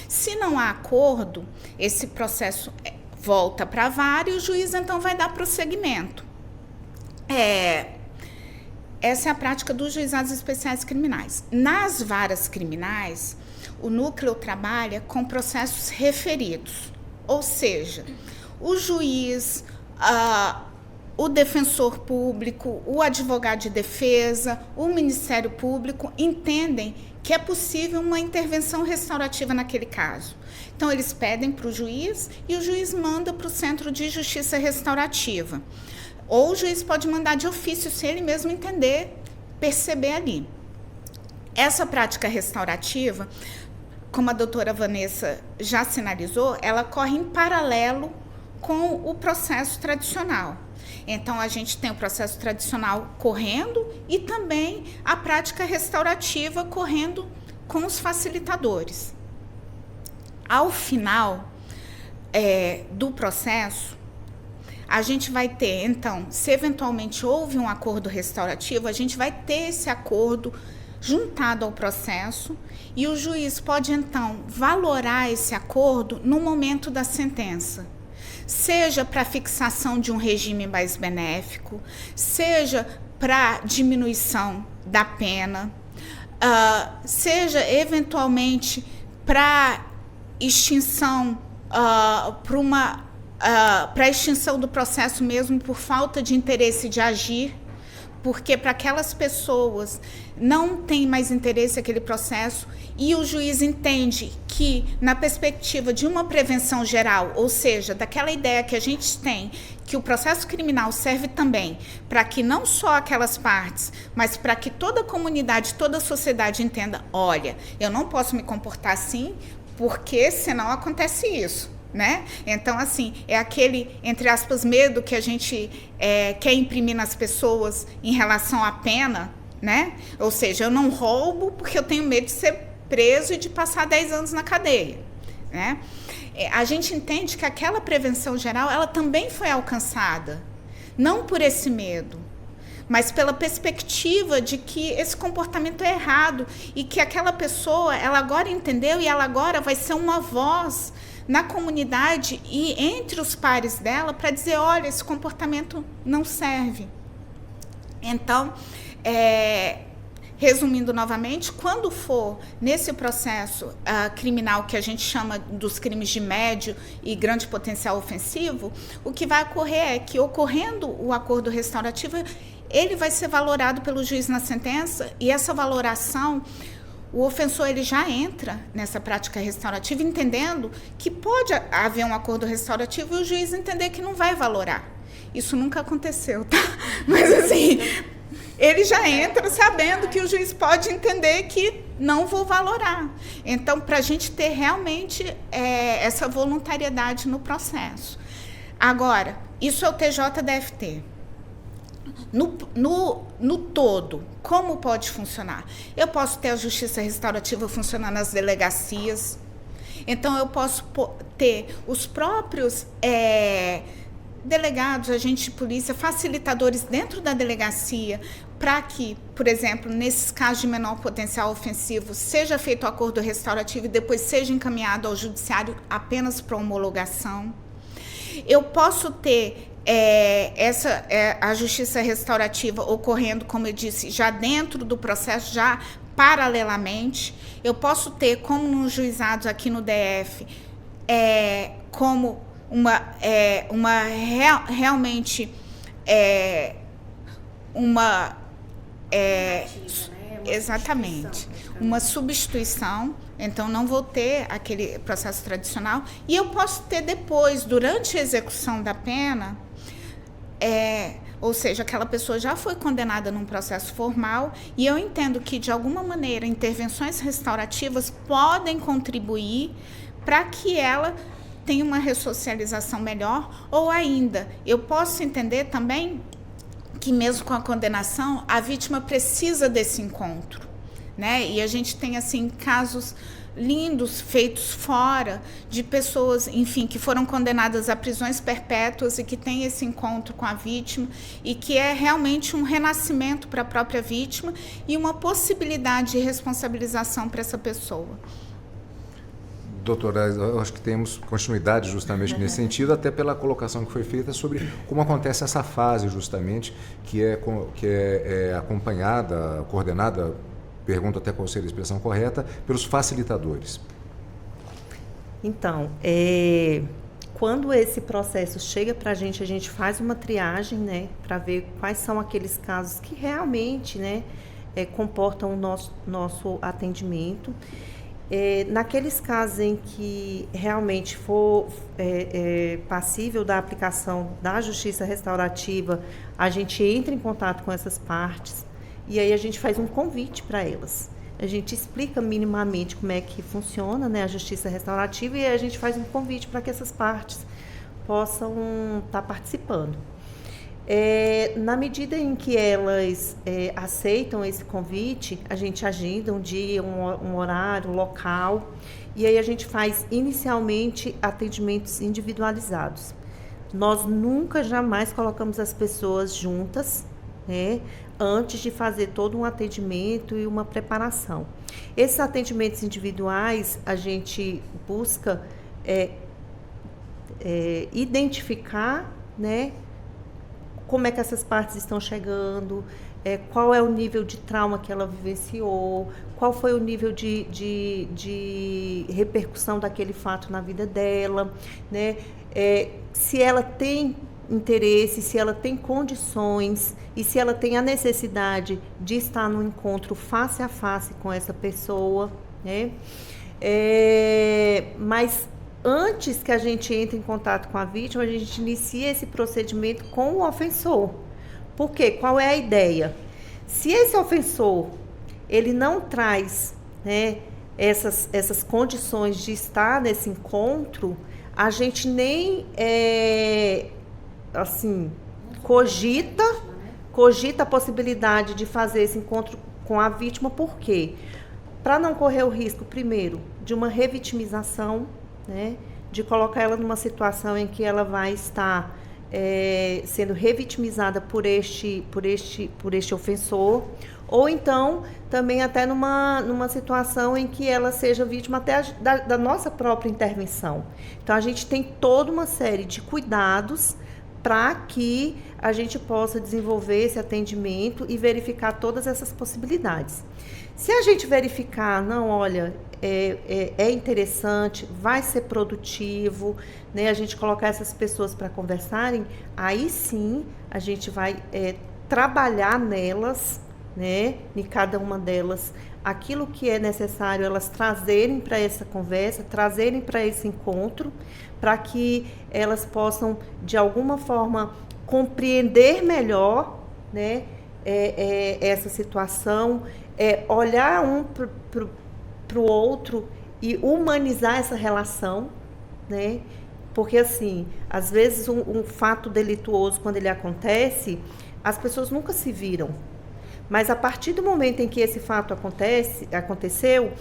Se não há acordo, esse processo volta para a vara e o juiz então vai dar prosseguimento. Essa é a prática dos juizados especiais criminais. Nas varas criminais, o núcleo trabalha com processos referidos, ou seja, o juiz, o defensor público, o advogado de defesa, o Ministério Público entendem que é possível uma intervenção restaurativa naquele caso. Então, eles pedem para o juiz e o juiz manda para o Centro de Justiça Restaurativa. Ou o juiz pode mandar de ofício, se ele mesmo entender, perceber ali. Essa prática restaurativa, como a doutora Vanessa já sinalizou, ela corre em paralelo com o processo tradicional. Então, a gente tem o processo tradicional correndo e também a prática restaurativa correndo com os facilitadores. Ao final do processo, a gente vai ter, então, se eventualmente houve um acordo restaurativo, a gente vai ter esse acordo juntado ao processo e o juiz pode, então, valorar esse acordo no momento da sentença. Seja para fixação de um regime mais benéfico, seja para diminuição da pena, seja eventualmente para extinção, para extinção do processo mesmo por falta de interesse de agir, porque para aquelas pessoas não tem mais interesse aquele processo e o juiz entende que, na perspectiva de uma prevenção geral, ou seja, daquela ideia que a gente tem, que o processo criminal serve também para que não só aquelas partes, mas para que toda a comunidade, toda a sociedade entenda, olha, eu não posso me comportar assim, porque senão acontece isso. Né? Então, assim, é aquele, entre aspas, medo que a gente quer imprimir nas pessoas em relação à pena, né? Ou seja, eu não roubo porque eu tenho medo de ser preso e de passar 10 anos na cadeia, né? A gente entende que aquela prevenção geral, ela também foi alcançada, não por esse medo, mas pela perspectiva de que esse comportamento é errado e que aquela pessoa, ela agora entendeu e ela agora vai ser uma voz na comunidade e entre os pares dela para dizer, olha, esse comportamento não serve. Então, resumindo novamente, quando for nesse processo criminal que a gente chama dos crimes de médio e grande potencial ofensivo, o que vai ocorrer é que, ocorrendo o acordo restaurativo, ele vai ser valorado pelo juiz na sentença e essa valoração, o ofensor ele já entra nessa prática restaurativa entendendo que pode haver um acordo restaurativo e o juiz entender que não vai valorar. Isso nunca aconteceu, tá? Mas assim, ele já entra sabendo que o juiz pode entender que não vou valorar. Então, para a gente ter realmente essa voluntariedade no processo. Agora, isso é o TJDFT. No todo, como pode funcionar? Eu posso ter a justiça restaurativa funcionando nas delegacias, então eu posso ter os próprios delegados, agentes de polícia, facilitadores dentro da delegacia, para que, por exemplo, nesses casos de menor potencial ofensivo, seja feito o acordo restaurativo e depois seja encaminhado ao judiciário apenas para homologação. Eu posso ter a justiça restaurativa ocorrendo, como eu disse, já dentro do processo, já paralelamente. Eu posso ter, como nos juizados aqui no DF, como realmente exatamente, uma substituição. Então, não vou ter aquele processo tradicional. E eu posso ter depois, durante a execução da pena, ou seja, aquela pessoa já foi condenada num processo formal e eu entendo que, de alguma maneira, intervenções restaurativas podem contribuir para que ela tenha uma ressocialização melhor, ou ainda, eu posso entender também que, mesmo com a condenação, a vítima precisa desse encontro, né? E a gente tem, assim, casos lindos feitos fora de pessoas, enfim, que foram condenadas a prisões perpétuas e que têm esse encontro com a vítima e que é realmente um renascimento para a própria vítima e uma possibilidade de responsabilização para essa pessoa. Doutora, eu acho que temos continuidade justamente nesse sentido, até pela colocação que foi feita sobre como acontece essa fase justamente, que é acompanhada, coordenada, pergunto até qual seria a expressão correta, pelos facilitadores. Então, quando esse processo chega para a gente faz uma triagem, né, para ver quais são aqueles casos que realmente, né, comportam o nosso atendimento. Naqueles casos em que realmente for passível da aplicação da justiça restaurativa, a gente entra em contato com essas partes e aí a gente faz um convite para elas. A gente explica minimamente como é que funciona, né, a justiça restaurativa e a gente faz um convite para que essas partes possam estar participando. Na medida em que elas aceitam esse convite, a gente agenda um dia, um horário, um local, e aí a gente faz inicialmente atendimentos individualizados. nós nunca, jamais colocamos as pessoas juntas, né, antes de fazer todo um atendimento e uma preparação. Esses atendimentos individuais, a gente busca identificar, né, como é que essas partes estão chegando, qual é o nível de trauma que ela vivenciou, qual foi o nível de repercussão daquele fato na vida dela, né? Se ela tem interesse, se ela tem condições e se ela tem a necessidade de estar no encontro face a face com essa pessoa, né? Mas antes que a gente entre em contato com a vítima, a gente inicia esse procedimento com o ofensor. Por quê? Qual é a ideia? Se esse ofensor, ele não traz, né, essas condições de estar nesse encontro, a gente nem, cogita a possibilidade de fazer esse encontro com a vítima. Por quê? Para não correr o risco, primeiro, de uma revitimização, né, de colocar ela numa situação em que ela vai estar sendo revitimizada por este ofensor, ou então também até numa situação em que ela seja vítima até da nossa própria intervenção. Então a gente tem toda uma série de cuidados para que a gente possa desenvolver esse atendimento e verificar todas essas possibilidades. Se a gente verificar, não, olha, é interessante, vai ser produtivo, né, a gente colocar essas pessoas para conversarem, aí sim a gente vai trabalhar nelas, né, em cada uma delas, aquilo que é necessário elas trazerem para essa conversa, trazerem para esse encontro, para que elas possam, de alguma forma, compreender melhor, né, essa situação, olhar um para o outro e humanizar essa relação, né? Porque, assim, às vezes um fato delituoso, quando ele acontece, as pessoas nunca se viram. Mas a partir do momento em que esse fato aconteceu,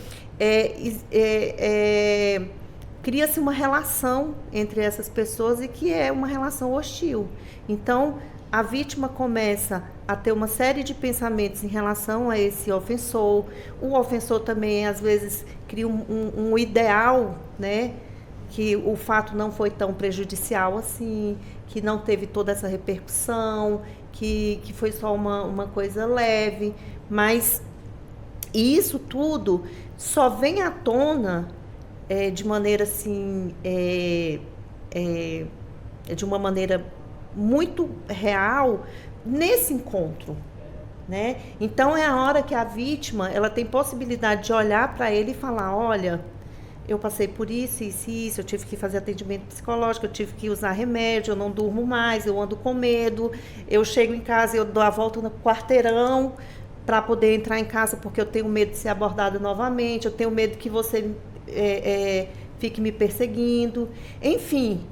cria-se uma relação entre essas pessoas e que é uma relação hostil. Então, a vítima começa a ter uma série de pensamentos em relação a esse ofensor. O ofensor também, às vezes, cria um ideal, né? Que o fato não foi tão prejudicial assim, que não teve toda essa repercussão, que foi só uma coisa leve. Mas isso tudo só vem à tona de maneira assim, de uma maneira muito real nesse encontro, né? Então é a hora que a vítima ela tem possibilidade de olhar para ele e falar, olha, eu passei por isso, eu tive que fazer atendimento psicológico, eu tive que usar remédio, eu não durmo mais, eu ando com medo, eu chego em casa, eu dou a volta no quarteirão para poder entrar em casa porque eu tenho medo de ser abordada novamente, eu tenho medo que você fique me perseguindo, enfim.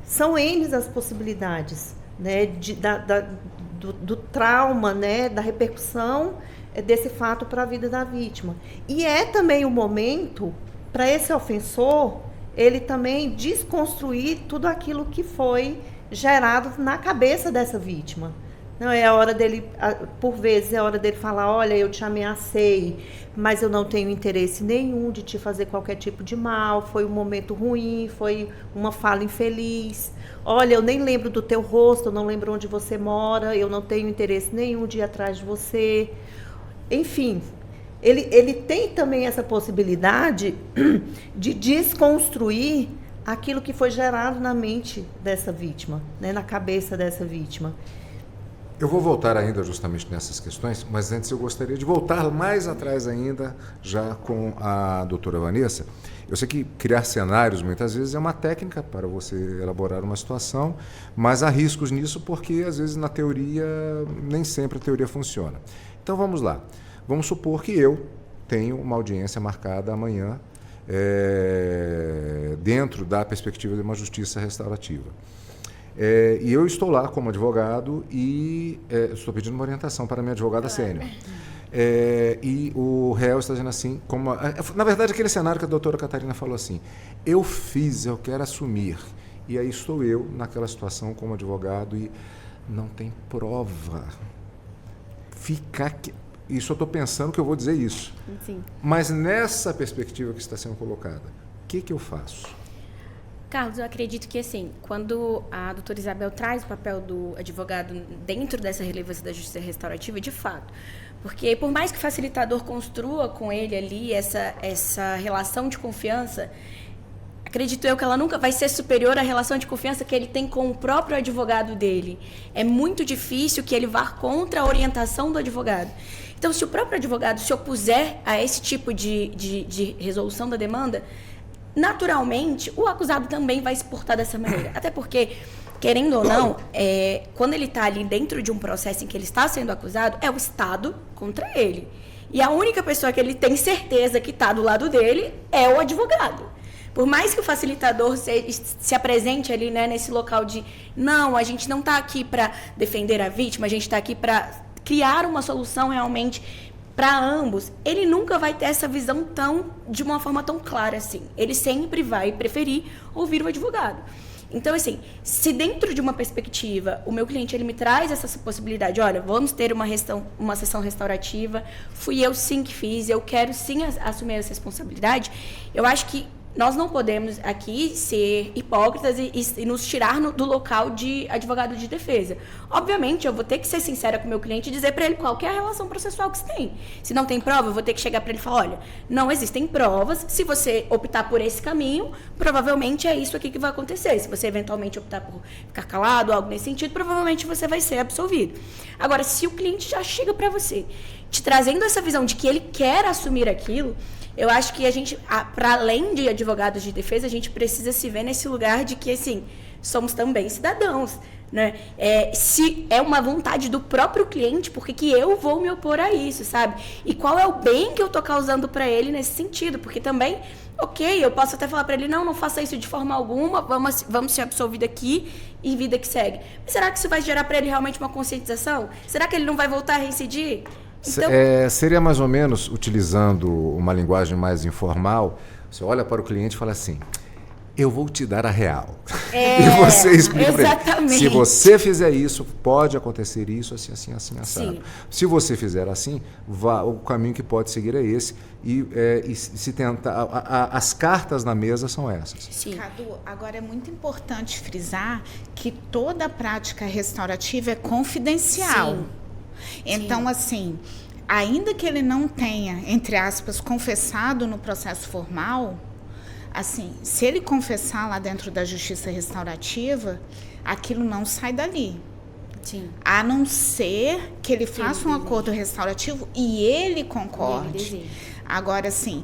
São N as possibilidades, né, do trauma, né, da repercussão desse fato para a vida da vítima. E é também o momento para esse ofensor, ele também desconstruir tudo aquilo que foi gerado na cabeça dessa vítima. Não, é a hora dele, por vezes, é a hora dele falar, olha, eu te ameacei, mas eu não tenho interesse nenhum de te fazer qualquer tipo de mal, foi um momento ruim, foi uma fala infeliz. Olha, eu nem lembro do teu rosto, eu não lembro onde você mora, eu não tenho interesse nenhum de ir atrás de você. Enfim, ele tem também essa possibilidade de desconstruir aquilo que foi gerado na mente dessa vítima, né, na cabeça dessa vítima. Eu vou voltar ainda justamente nessas questões, mas antes eu gostaria de voltar mais atrás ainda, já com a doutora Vanessa. Eu sei que criar cenários muitas vezes é uma técnica para você elaborar uma situação, mas há riscos nisso porque às vezes na teoria, nem sempre a teoria funciona. Então vamos lá. Vamos supor que eu tenho uma audiência marcada amanhã dentro da perspectiva de uma justiça restaurativa. E eu estou lá como advogado e estou pedindo uma orientação para a minha advogada sênior. E o réu está dizendo assim, na verdade aquele cenário que a doutora Catarina falou assim, eu quero assumir, E aí estou eu naquela situação como advogado e não tem prova. Isso eu estou pensando que eu vou dizer isso. Sim. Mas nessa perspectiva que está sendo colocada, o que eu faço? Carlos, eu acredito que, assim, quando a doutora Isabel traz o papel do advogado dentro dessa relevância da justiça restaurativa, de fato, porque por mais que o facilitador construa com ele ali essa relação de confiança, acredito eu que ela nunca vai ser superior à relação de confiança que ele tem com o próprio advogado dele. É muito difícil que ele vá contra a orientação do advogado. Então, se o próprio advogado se opuser a esse tipo de resolução da demanda, naturalmente, o acusado também vai se portar dessa maneira. Até porque, querendo ou não, quando ele está ali dentro de um processo em que ele está sendo acusado, é o Estado contra ele. E a única pessoa que ele tem certeza que está do lado dele é o advogado. Por mais que o facilitador se apresente ali, né, nesse local de não, a gente não está aqui para defender a vítima, a gente está aqui para criar uma solução realmente para ambos, ele nunca vai ter essa visão de uma forma tão clara assim. Ele sempre vai preferir ouvir o advogado. Então, assim, se dentro de uma perspectiva, o meu cliente ele me traz essa possibilidade, olha, vamos ter uma sessão restaurativa, fui eu sim que fiz, eu quero sim assumir essa responsabilidade, eu acho que nós não podemos aqui ser hipócritas e nos tirar do local de advogado de defesa. Obviamente, eu vou ter que ser sincera com o meu cliente e dizer para ele qual que é a relação processual que se tem. Se não tem prova, eu vou ter que chegar para ele e falar, olha, não existem provas, se você optar por esse caminho, provavelmente é isso aqui que vai acontecer. Se você eventualmente optar por ficar calado, algo nesse sentido, provavelmente você vai ser absolvido. Agora, se o cliente já chega para você, te trazendo essa visão de que ele quer assumir aquilo, eu acho que a gente, para além de advogados de defesa, a gente precisa se ver nesse lugar de que, assim, somos também cidadãos, né? Se é uma vontade do próprio cliente, por que eu vou me opor a isso, sabe? E qual é o bem que eu tô causando para ele nesse sentido? Porque também, ok, eu posso até falar para ele, não faça isso de forma alguma, vamos ser absolvido aqui e vida que segue. Mas será que isso vai gerar para ele realmente uma conscientização? Será que ele não vai voltar a reincidir? Então, seria mais ou menos, utilizando uma linguagem mais informal, você olha para o cliente e fala assim, eu vou te dar a real. E você explica para ele, se você fizer isso, pode acontecer isso, assim, assado. Sim. Se você fizer assim, o caminho que pode seguir é esse. E se tentar, as cartas na mesa são essas. Sim. Cadu, agora é muito importante frisar que toda prática restaurativa é confidencial. Sim. Então, sim, assim, ainda que ele não tenha, entre aspas, confessado no processo formal, assim, se ele confessar lá dentro da justiça restaurativa, aquilo não sai dali. Sim. A não ser que ele faça um acordo restaurativo e ele concorde. Agora, assim,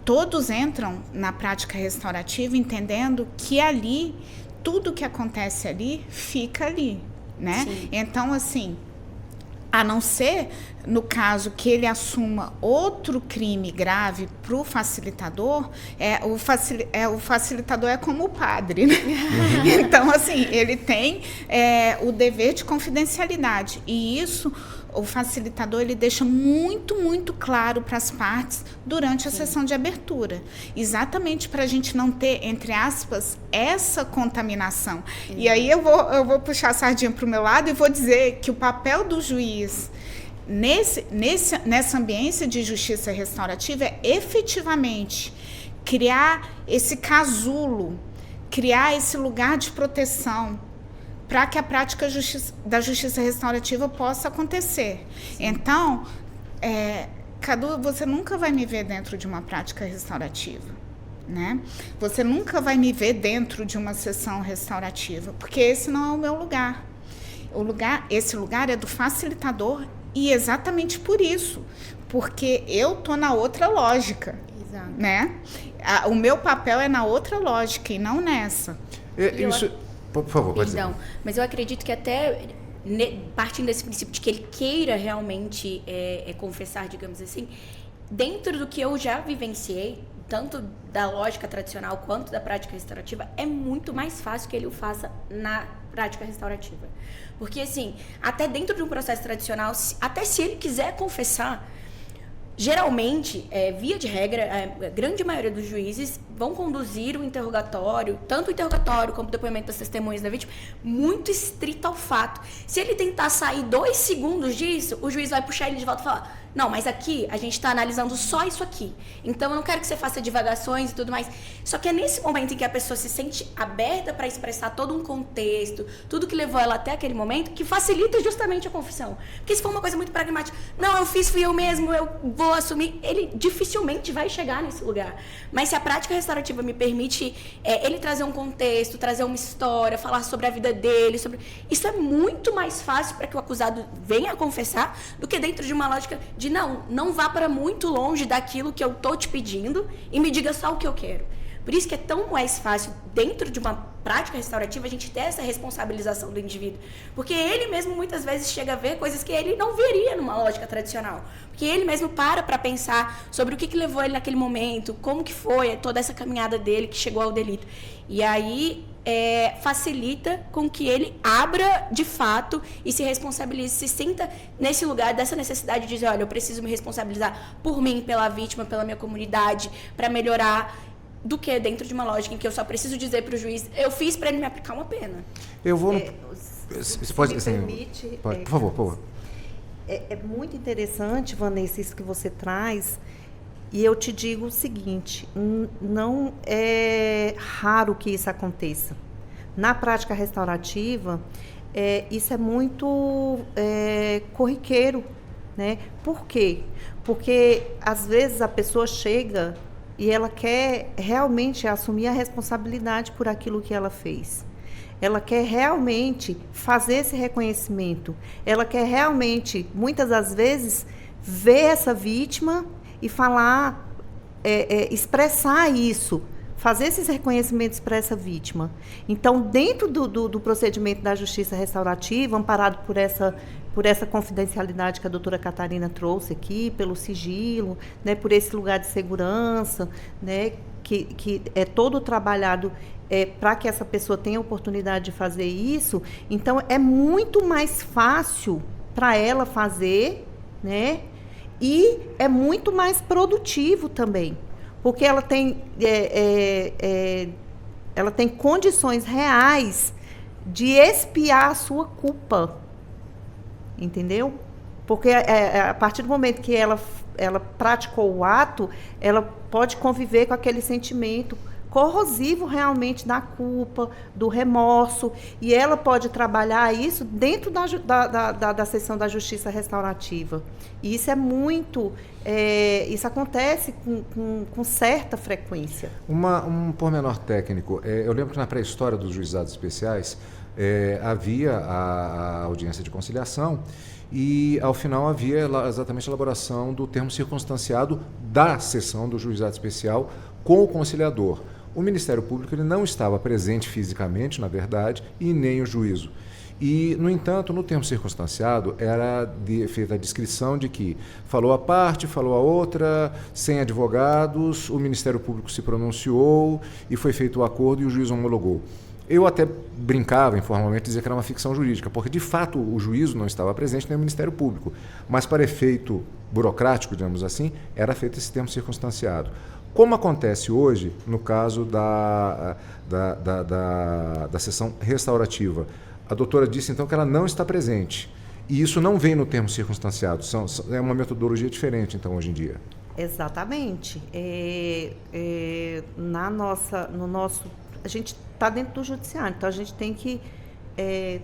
todos entram na prática restaurativa entendendo que ali, tudo que acontece ali, fica ali. Né? Então, assim, a não ser, no caso, que ele assuma outro crime grave para o facilitador, o facilitador é como o padre, né? Então, assim, ele tem o dever de confidencialidade. E isso, o facilitador, ele deixa muito, muito claro para as partes durante a sessão de abertura. Exatamente para a gente não ter, entre aspas, essa contaminação. E aí eu vou puxar a sardinha para o meu lado e vou dizer que o papel do juiz nessa ambiência de justiça restaurativa é efetivamente criar esse casulo, criar esse lugar de proteção para que a prática da justiça restaurativa possa acontecer. Sim. Então, Cadu, você nunca vai me ver dentro de uma prática restaurativa, né? Você nunca vai me ver dentro de uma sessão restaurativa, porque esse não é o meu lugar. Esse lugar é do facilitador e exatamente por isso, porque eu tô na outra lógica. Exato. Né? O meu papel é na outra lógica e não nessa. Por favor, pode dizer. Mas eu acredito que até partindo desse princípio de que ele queira realmente confessar, digamos assim, dentro do que eu já vivenciei, tanto da lógica tradicional quanto da prática restaurativa, é muito mais fácil que ele o faça na prática restaurativa. Porque, assim, até dentro de um processo tradicional, até se ele quiser confessar, geralmente, via de regra, a grande maioria dos juízes vão conduzir o interrogatório, tanto o interrogatório como o depoimento das testemunhas da vítima, muito estrito ao fato. Se ele tentar sair 2 segundos disso, o juiz vai puxar ele de volta e falar: não, mas aqui a gente está analisando só isso aqui. Então eu não quero que você faça divagações e tudo mais. Só que é nesse momento em que a pessoa se sente aberta para expressar todo um contexto, tudo que levou ela até aquele momento, que facilita justamente a confissão. Porque se for uma coisa muito pragmática, não, eu fiz, fui eu mesmo, eu vou assumir, ele dificilmente vai chegar nesse lugar. Mas se a prática restaurativa me permite ele trazer um contexto, trazer uma história, falar sobre a vida dele, isso é muito mais fácil para que o acusado venha a confessar do que dentro de uma lógica de não vá para muito longe daquilo que eu estou te pedindo e me diga só o que eu quero. Por isso que é tão mais fácil, dentro de uma prática restaurativa, a gente ter essa responsabilização do indivíduo. Porque ele mesmo, muitas vezes, chega a ver coisas que ele não veria numa lógica tradicional. Porque ele mesmo para pensar sobre o que levou ele naquele momento, como que foi toda essa caminhada dele que chegou ao delito. E aí facilita com que ele abra de fato e se responsabilize, se sinta nesse lugar dessa necessidade de dizer: olha, eu preciso me responsabilizar por mim, pela vítima, pela minha comunidade, para melhorar, do que dentro de uma lógica em que eu só preciso dizer para o juiz: eu fiz para ele me aplicar uma pena. Eu vou... Se pode, me assim, permite, pode, por favor. É muito interessante, Vanessa, isso que você traz. E eu te digo o seguinte: não é raro que isso aconteça. Na prática restaurativa, isso é muito corriqueiro, né? Por quê? Porque, às vezes, a pessoa chega e ela quer realmente assumir a responsabilidade por aquilo que ela fez. Ela quer realmente fazer esse reconhecimento. Ela quer realmente, muitas das vezes, ver essa vítima e falar, expressar isso, fazer esses reconhecimentos para essa vítima. Então, dentro do procedimento da justiça restaurativa, amparado por essa confidencialidade que a doutora Catarina trouxe aqui, pelo sigilo, né, por esse lugar de segurança, né, que é todo trabalhado para que essa pessoa tenha a oportunidade de fazer isso, então é muito mais fácil para ela fazer, né? E é muito mais produtivo também, porque ela tem condições reais de expiar a sua culpa, entendeu? Porque a partir do momento que ela praticou o ato, ela pode conviver com aquele sentimento corrosivo realmente da culpa, do remorso, e ela pode trabalhar isso dentro da seção da justiça restaurativa. E isso é muito... isso acontece com certa frequência. Um pormenor técnico. Eu lembro que na pré-história dos juizados especiais havia a audiência de conciliação e, ao final, havia exatamente a elaboração do termo circunstanciado da sessão do juizado especial com o conciliador. O Ministério Público ele não estava presente fisicamente, na verdade, e nem o juízo. E, no entanto, no termo circunstanciado, era feita a descrição de que falou a parte, falou a outra, sem advogados, o Ministério Público se pronunciou e foi feito o acordo e o juiz homologou. Eu até brincava informalmente, dizia que era uma ficção jurídica, porque, de fato, o juízo não estava presente nem o Ministério Público. Mas, para efeito burocrático, digamos assim, era feito esse termo circunstanciado. Como acontece hoje no caso da sessão restaurativa. A doutora disse, então, que ela não está presente. E isso não vem no termo circunstanciado. É uma metodologia diferente, então, hoje em dia. Exatamente. A gente está dentro do judiciário, então a gente tem que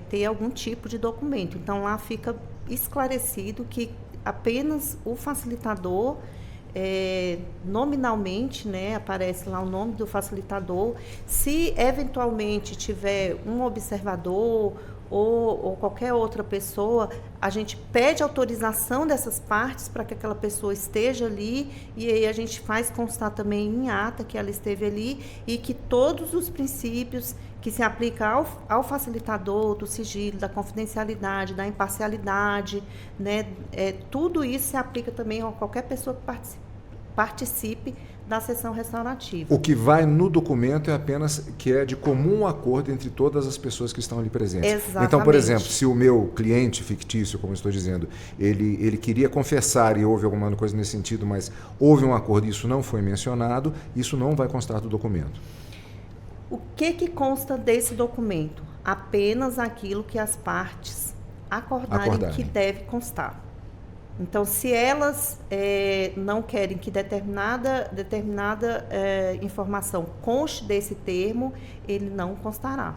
ter algum tipo de documento. Então, lá fica esclarecido que apenas o facilitador... nominalmente, né, aparece lá o nome do facilitador. Se eventualmente tiver um observador ou qualquer outra pessoa, a gente pede autorização dessas partes para que aquela pessoa esteja ali, e aí a gente faz constar também em ata que ela esteve ali e que todos os princípios que se aplicam ao facilitador, do sigilo, da confidencialidade, da imparcialidade, né, tudo isso se aplica também a qualquer pessoa que participe da sessão restaurativa. O que vai no documento é apenas que é de comum acordo entre todas as pessoas que estão ali presentes. Exatamente. Então, por exemplo, se o meu cliente fictício, como eu estou dizendo, ele queria confessar e houve alguma coisa nesse sentido, mas houve um acordo e isso não foi mencionado, isso não vai constar do documento. O que consta desse documento? Apenas aquilo que as partes acordarem que deve constar. Então, se elas não querem que determinada informação conste desse termo, ele não constará.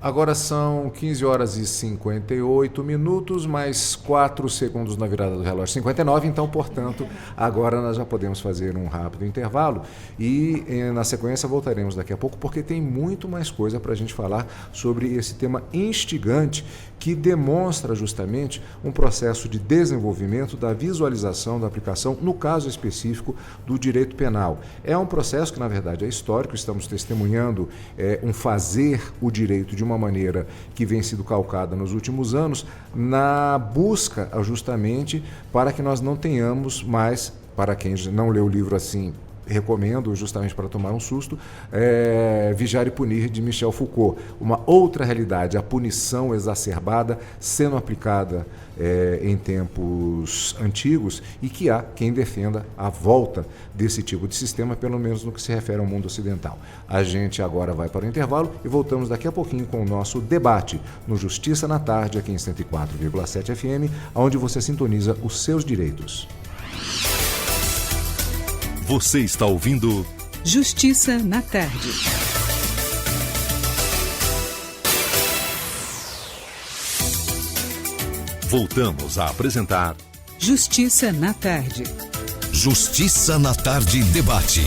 Agora são 15 horas e 58 minutos, mais 4 segundos na virada do relógio 59, então, portanto, agora nós já podemos fazer um rápido intervalo e, na sequência, voltaremos daqui a pouco, porque tem muito mais coisa para a gente falar sobre esse tema instigante que demonstra justamente um processo de desenvolvimento da visualização da aplicação, no caso específico, do direito penal. É um processo que, na verdade, é histórico, estamos testemunhando um fazer o direito de uma maneira que vem sido calcada nos últimos anos, na busca justamente para que nós não tenhamos mais, para quem não leu o livro assim, recomendo justamente para tomar um susto, Vigiar e Punir, de Michel Foucault. Uma outra realidade, a punição exacerbada sendo aplicada em tempos antigos e que há quem defenda a volta desse tipo de sistema, pelo menos no que se refere ao mundo ocidental. A gente agora vai para o intervalo e voltamos daqui a pouquinho com o nosso debate no Justiça na Tarde, aqui em 104,7 FM, onde você sintoniza os seus direitos. Você está ouvindo Justiça na Tarde. Voltamos a apresentar Justiça na Tarde. Justiça na Tarde Debate.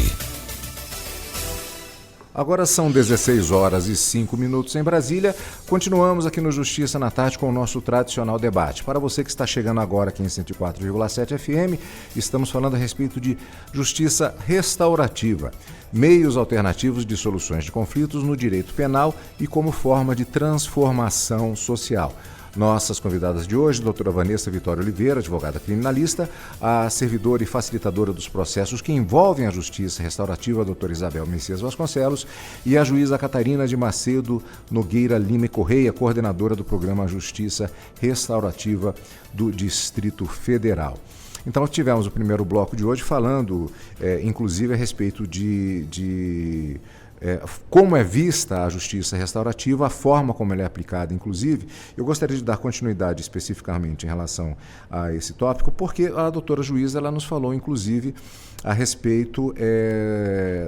Agora são 16 horas e 5 minutos em Brasília. Continuamos aqui no Justiça na Tarde com o nosso tradicional debate. Para você que está chegando agora aqui em 104,7 FM, estamos falando a respeito de justiça restaurativa, meios alternativos de soluções de conflitos no direito penal e como forma de transformação social. Nossas convidadas de hoje, doutora Vanessa Vitória Oliveira, advogada criminalista, a servidora e facilitadora dos processos que envolvem a justiça restaurativa, doutora Isabel Messias Vasconcelos, e a juíza Catarina de Macedo Nogueira Lima e Correia, coordenadora do programa Justiça Restaurativa do Distrito Federal. Então, tivemos o primeiro bloco de hoje falando, inclusive, a respeito de como é vista a justiça restaurativa, a forma como ela é aplicada, inclusive. Eu gostaria de dar continuidade especificamente em relação a esse tópico, porque a doutora juíza ela nos falou, inclusive, a respeito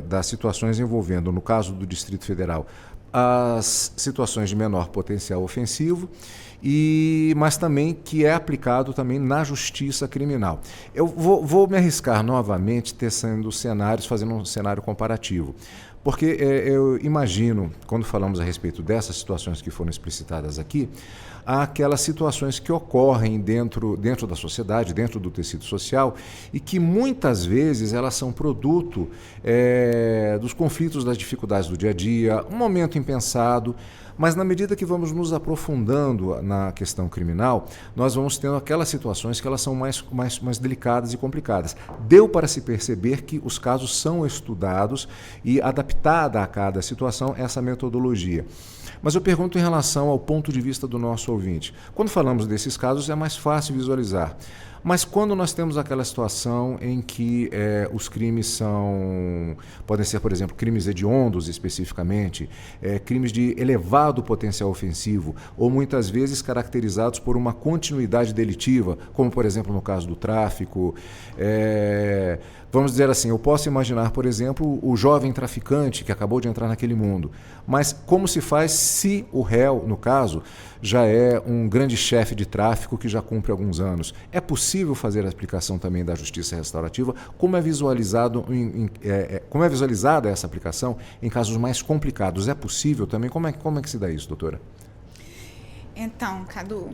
das situações envolvendo, no caso do Distrito Federal, as situações de menor potencial ofensivo, mas também que é aplicado também na justiça criminal. Eu vou me arriscar novamente tecendo cenários, fazendo um cenário comparativo. Porque eu imagino, quando falamos a respeito dessas situações que foram explicitadas aqui, há aquelas situações que ocorrem dentro da sociedade, dentro do tecido social, e que muitas vezes elas são produto dos conflitos, das dificuldades do dia a dia, um momento impensado. Mas na medida que vamos nos aprofundando na questão criminal, nós vamos tendo aquelas situações que elas são mais delicadas e complicadas. Deu para se perceber que os casos são estudados e adaptada a cada situação essa metodologia. Mas eu pergunto em relação ao ponto de vista do nosso ouvinte. Quando falamos desses casos é mais fácil visualizar. Mas quando nós temos aquela situação em que os crimes podem ser, por exemplo, crimes hediondos especificamente, crimes de elevado potencial ofensivo, ou muitas vezes caracterizados por uma continuidade delitiva, como, por exemplo, no caso do tráfico. Vamos dizer assim, eu posso imaginar, por exemplo, o jovem traficante que acabou de entrar naquele mundo. Mas como se faz se o réu, no caso, já é um grande chefe de tráfico que já cumpre alguns anos? É possível fazer a aplicação também da justiça restaurativa? Como é visualizada essa aplicação em casos mais complicados? É possível também? Como é que se dá isso, doutora? Então, Cadu,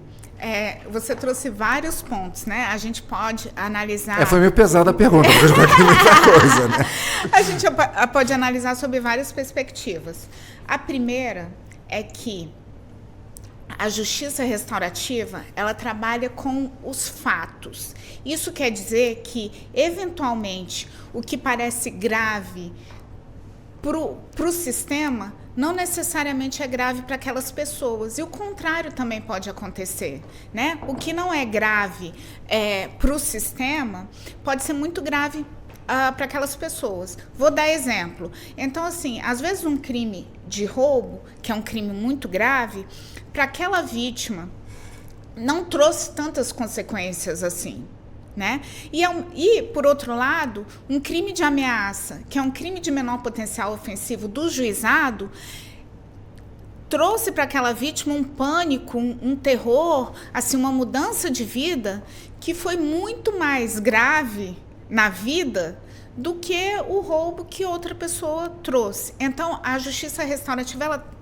você trouxe vários pontos, né? A gente pode analisar... Foi meio pesada a pergunta, porque eu aqui muita coisa, né? A gente pode analisar sob várias perspectivas. A primeira é que a justiça restaurativa, ela trabalha com os fatos. Isso quer dizer que, eventualmente, o que parece grave para o sistema não necessariamente é grave para aquelas pessoas. E o contrário também pode acontecer, né? O que não é grave para o sistema pode ser muito grave para aquelas pessoas. Vou dar exemplo. Então, assim, às vezes um crime de roubo, que é um crime muito grave, para aquela vítima não trouxe tantas consequências assim, né? E, por outro lado, um crime de ameaça, que é um crime de menor potencial ofensivo do juizado, trouxe para aquela vítima um pânico, um terror, assim, uma mudança de vida que foi muito mais grave na vida do que o roubo que outra pessoa trouxe. Então, a justiça restaurativa, ela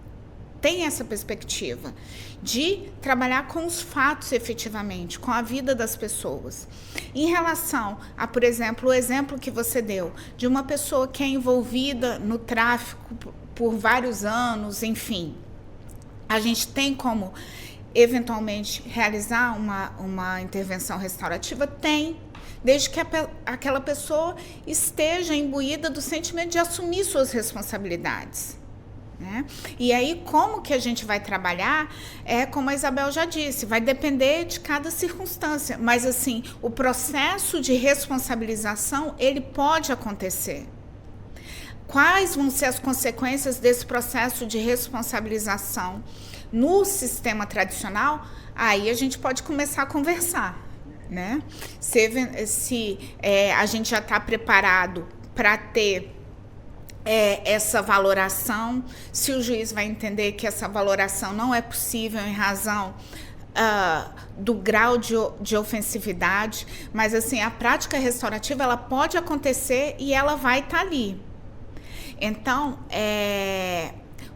tem essa perspectiva de trabalhar com os fatos efetivamente, com a vida das pessoas. Em relação a, por exemplo, o exemplo que você deu, de uma pessoa que é envolvida no tráfico por vários anos, enfim, a gente tem como, eventualmente, realizar uma intervenção restaurativa? Tem, desde que aquela pessoa esteja imbuída do sentimento de assumir suas responsabilidades, né? E aí, como que a gente vai trabalhar? Como a Isabel já disse, vai depender de cada circunstância, mas assim, o processo de responsabilização, ele pode acontecer. Quais vão ser as consequências desse processo de responsabilização no sistema tradicional? Aí a gente pode começar a conversar, né? Se a gente já está preparado para ter essa valoração, se o juiz vai entender que essa valoração não é possível em razão do grau de ofensividade, mas assim, a prática restaurativa, ela pode acontecer e ela vai estar ali. Então,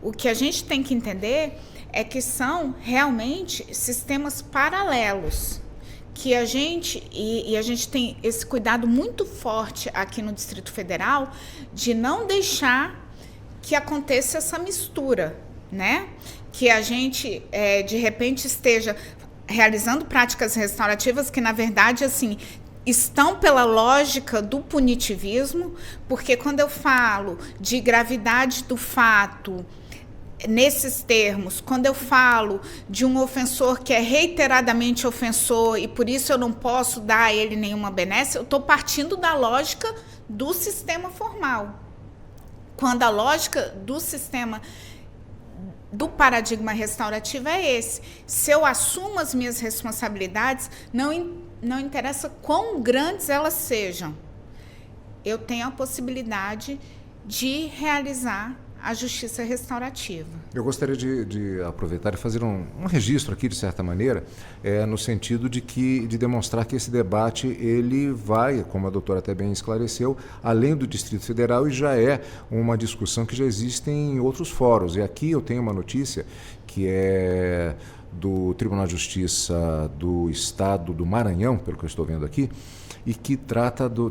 o que a gente tem que entender é que são realmente sistemas paralelos, que a gente tem esse cuidado muito forte aqui no Distrito Federal de não deixar que aconteça essa mistura, né? Que a gente, de repente, esteja realizando práticas restaurativas que, na verdade, assim, estão pela lógica do punitivismo, porque quando eu falo de gravidade do fato, nesses termos, quando eu falo de um ofensor que é reiteradamente ofensor e por isso eu não posso dar a ele nenhuma benesse, eu estou partindo da lógica do sistema formal. Quando a lógica do sistema, do paradigma restaurativo é esse. Se eu assumo as minhas responsabilidades, não interessa quão grandes elas sejam, eu tenho a possibilidade de realizar a justiça restaurativa. Eu gostaria de aproveitar e fazer um registro aqui, de certa maneira, no sentido de demonstrar que esse debate, ele vai, como a doutora até bem esclareceu, além do Distrito Federal, e já é uma discussão que já existe em outros fóruns. E aqui eu tenho uma notícia que é do Tribunal de Justiça do Estado do Maranhão, pelo que eu estou vendo aqui, e que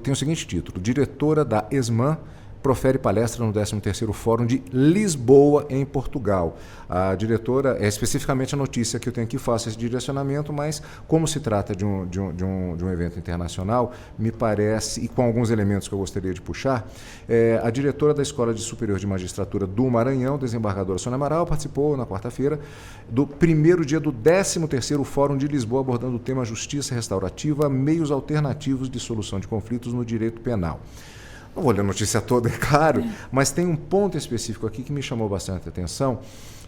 tem o seguinte título: diretora da ESMAN profere palestra no 13º Fórum de Lisboa, em Portugal. A diretora, especificamente a notícia que eu tenho aqui, faço esse direcionamento, mas como se trata de um evento internacional, me parece, e com alguns elementos que eu gostaria de puxar, a diretora da Escola Superior de Magistratura do Maranhão, desembargadora Sônia Amaral, participou na quarta-feira do primeiro dia do 13º Fórum de Lisboa, abordando o tema Justiça Restaurativa, meios alternativos de solução de conflitos no direito penal. Não vou ler a notícia toda, é claro, mas tem um ponto específico aqui que me chamou bastante atenção,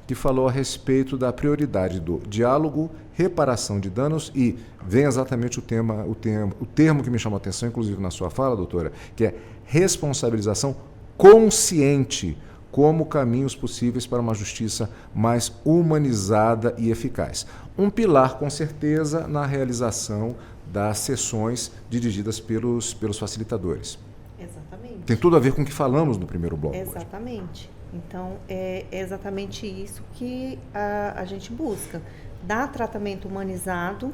que falou a respeito da prioridade do diálogo, reparação de danos e vem exatamente o termo que me chamou a atenção, inclusive na sua fala, doutora, que é responsabilização consciente como caminhos possíveis para uma justiça mais humanizada e eficaz. Um pilar, com certeza, na realização das sessões dirigidas pelos facilitadores. Exatamente. Tem tudo a ver com o que falamos no primeiro bloco. Exatamente. Hoje. Então, é exatamente isso que a gente busca. Dar tratamento humanizado,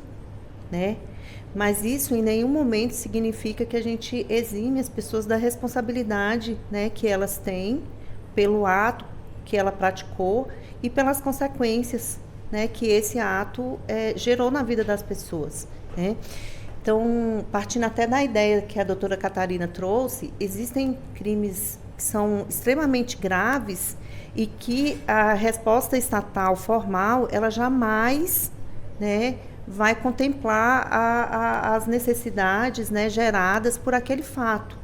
né? Mas isso em nenhum momento significa que a gente exime as pessoas da responsabilidade, né, que elas têm pelo ato que ela praticou e pelas consequências, né, que esse ato gerou na vida das pessoas, né? Então, partindo até da ideia que a doutora Catarina trouxe, existem crimes que são extremamente graves e que a resposta estatal formal, ela jamais, né, vai contemplar as necessidades, né, geradas por aquele fato.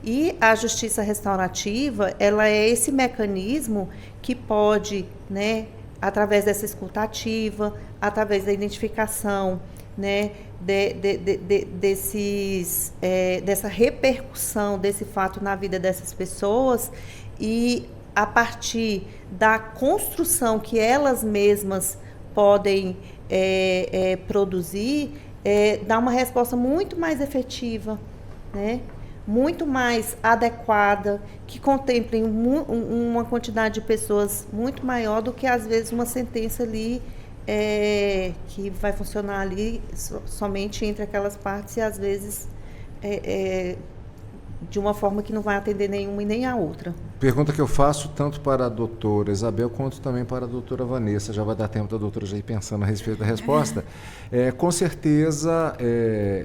E a justiça restaurativa, ela é esse mecanismo que pode, né, através dessa escuta ativa, através da identificação, né, dessa repercussão desse fato na vida dessas pessoas, e a partir da construção que elas mesmas podem produzir, dar uma resposta muito mais efetiva, né? Muito mais adequada, que contemplem uma quantidade de pessoas muito maior do que, às vezes, uma sentença ali que vai funcionar ali somente entre aquelas partes e, às vezes, de uma forma que não vai atender nenhuma e nem a outra. Pergunta que eu faço tanto para a doutora Isabel quanto também para a doutora Vanessa. Já vai dar tempo da doutora já ir pensando a respeito da resposta. Com certeza,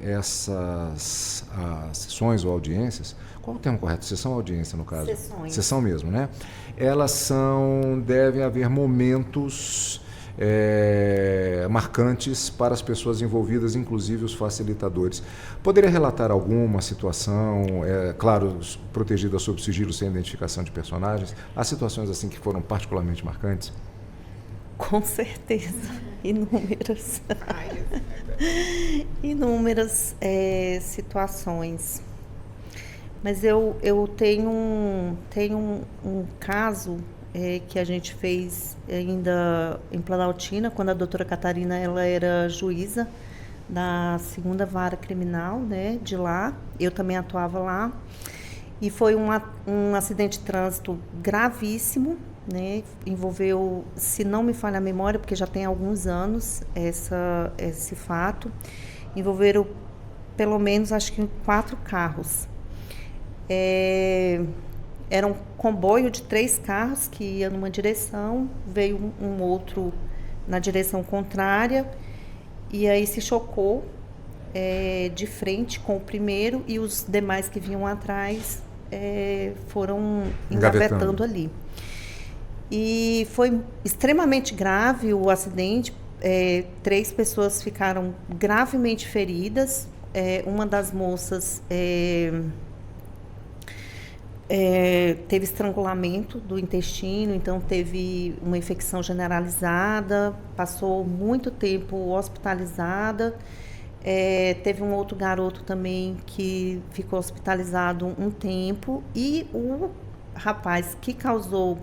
essas sessões ou audiências, qual é o termo correto? Sessão ou audiência, no caso? Sessões. Sessão mesmo, né? Elas devem haver momentos marcantes para as pessoas envolvidas, inclusive os facilitadores. Poderia relatar alguma situação, claro, protegida sob sigilo, sem identificação de personagens? Há situações assim que foram particularmente marcantes? Com certeza, inúmeras. Inúmeras situações. Mas eu tenho um caso que a gente fez ainda em Planaltina, quando a doutora Catarina ela era juíza da 2ª Vara Criminal, né, de lá. Eu também atuava lá. E foi um acidente de trânsito gravíssimo, né, envolveu, se não me falha a memória, porque já tem alguns anos esse fato, envolveram pelo menos, acho que 4 carros. Era um comboio de 3 carros que ia numa direção, veio um outro na direção contrária, e aí se chocou de frente com o primeiro, e os demais que vinham atrás foram engavetando ali. E foi extremamente grave o acidente, 3 pessoas ficaram gravemente feridas, uma das moças teve estrangulamento do intestino, então teve uma infecção generalizada, passou muito tempo hospitalizada. Teve um outro garoto também que ficou hospitalizado um tempo, e o rapaz que causou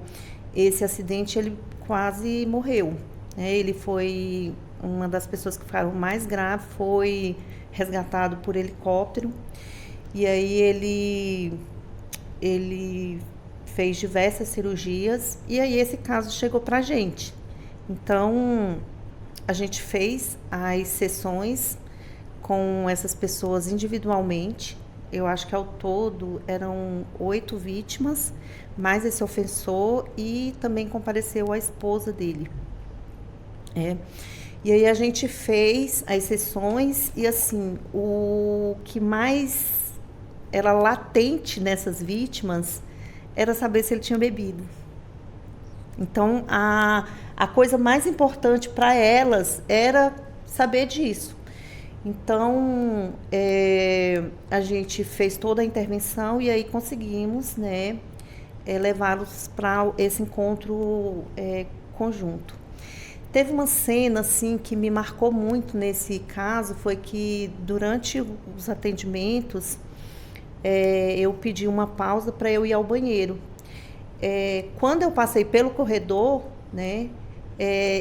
esse acidente, ele quase morreu, né? Ele foi uma das pessoas que ficaram mais grave, foi resgatado por helicóptero, e aí ele fez diversas cirurgias, e aí esse caso chegou para a gente. Então, a gente fez as sessões com essas pessoas individualmente. Eu acho que ao todo eram 8 vítimas, mais esse ofensor, e também compareceu a esposa dele. E aí a gente fez as sessões, e assim, o que mais era latente nessas vítimas era saber se ele tinha bebido. Então, a coisa mais importante para elas era saber disso. Então, a gente fez toda a intervenção, e aí conseguimos, né, levá-los para esse encontro conjunto. Teve uma cena assim, que me marcou muito nesse caso, foi que durante os atendimentos, eu pedi uma pausa para eu ir ao banheiro. Quando eu passei pelo corredor, né,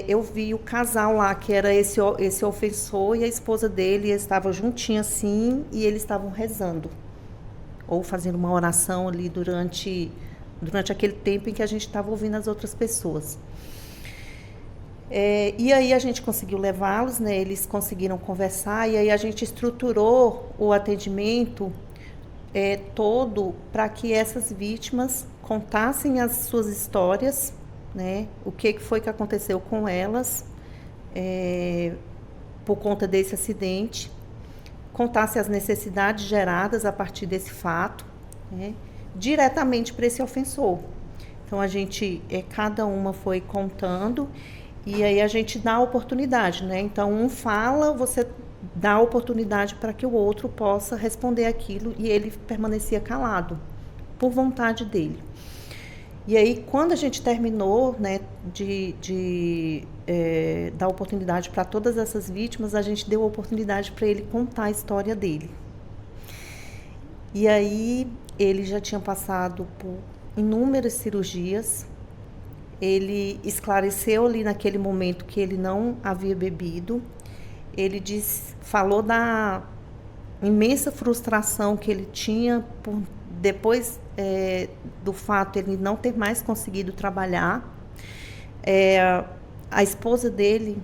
eu vi o casal lá, que era esse ofensor e a esposa dele, eles estavam juntinhos assim, e eles estavam rezando, ou fazendo uma oração ali durante aquele tempo em que a gente estava ouvindo as outras pessoas. E aí a gente conseguiu levá-los, né, eles conseguiram conversar, e aí a gente estruturou o atendimento todo para que essas vítimas contassem as suas histórias, né, o que foi que aconteceu com elas, por conta desse acidente, contasse as necessidades geradas a partir desse fato, né, diretamente para esse ofensor. Então, a gente, cada uma foi contando e aí a gente dá a oportunidade, né? Então, um fala, você dá a oportunidade para que o outro possa responder aquilo e ele permanecia calado, por vontade dele. E aí, quando a gente terminou, né, de dar oportunidade para todas essas vítimas, a gente deu a oportunidade para ele contar a história dele. E aí, ele já tinha passado por inúmeras cirurgias, ele esclareceu ali naquele momento que ele não havia bebido, ele falou da imensa frustração que ele tinha depois do fato de ele não ter mais conseguido trabalhar. A esposa dele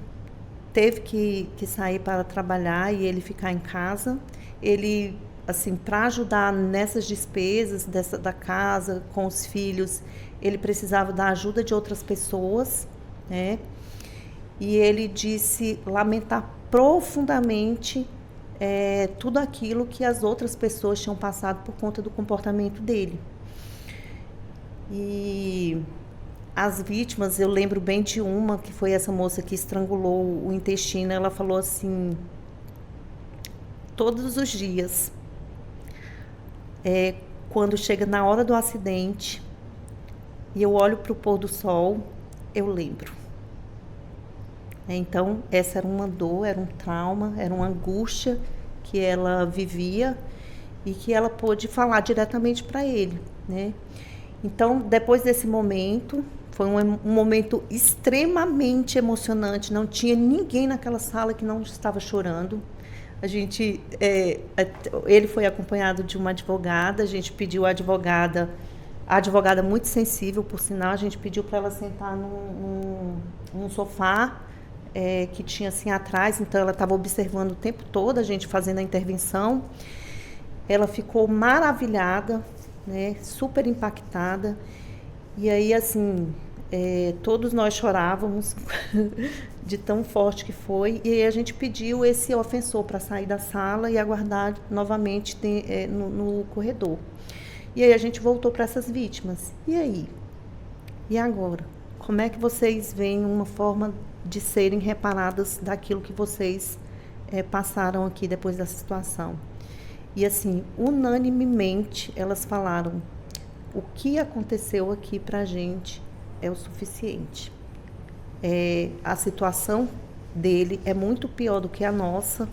teve que sair para trabalhar e ele ficar em casa. Ele, assim, para ajudar nessas despesas da casa, com os filhos, ele precisava da ajuda de outras pessoas, né? E ele disse lamentar profundamente tudo aquilo que as outras pessoas tinham passado por conta do comportamento dele. E as vítimas, eu lembro bem de uma, que foi essa moça que estrangulou o intestino. Ela falou assim: todos os dias, quando chega na hora do acidente e eu olho para o pôr do sol, eu lembro. Então, essa era uma dor, era um trauma, era uma angústia que ela vivia e que ela pôde falar diretamente para ele, né? Então, depois desse momento, foi um momento extremamente emocionante. Não tinha ninguém naquela sala que não estava chorando. Ele foi acompanhado de uma advogada. A gente pediu a advogada muito sensível, por sinal. A gente pediu para ela sentar num sofá que tinha assim atrás. Então, ela estava observando o tempo todo a gente fazendo a intervenção. Ela ficou maravilhada, né, super impactada. E aí, assim, todos nós chorávamos de tão forte que foi. E aí a gente pediu esse ofensor para sair da sala e aguardar novamente no corredor. E aí a gente voltou para essas vítimas. E aí? E agora? Como é que vocês veem uma forma de serem reparadas daquilo que vocês passaram aqui depois dessa situação? E assim, unanimemente, elas falaram: o que aconteceu aqui para a gente é o suficiente. A situação dele é muito pior do que a nossa,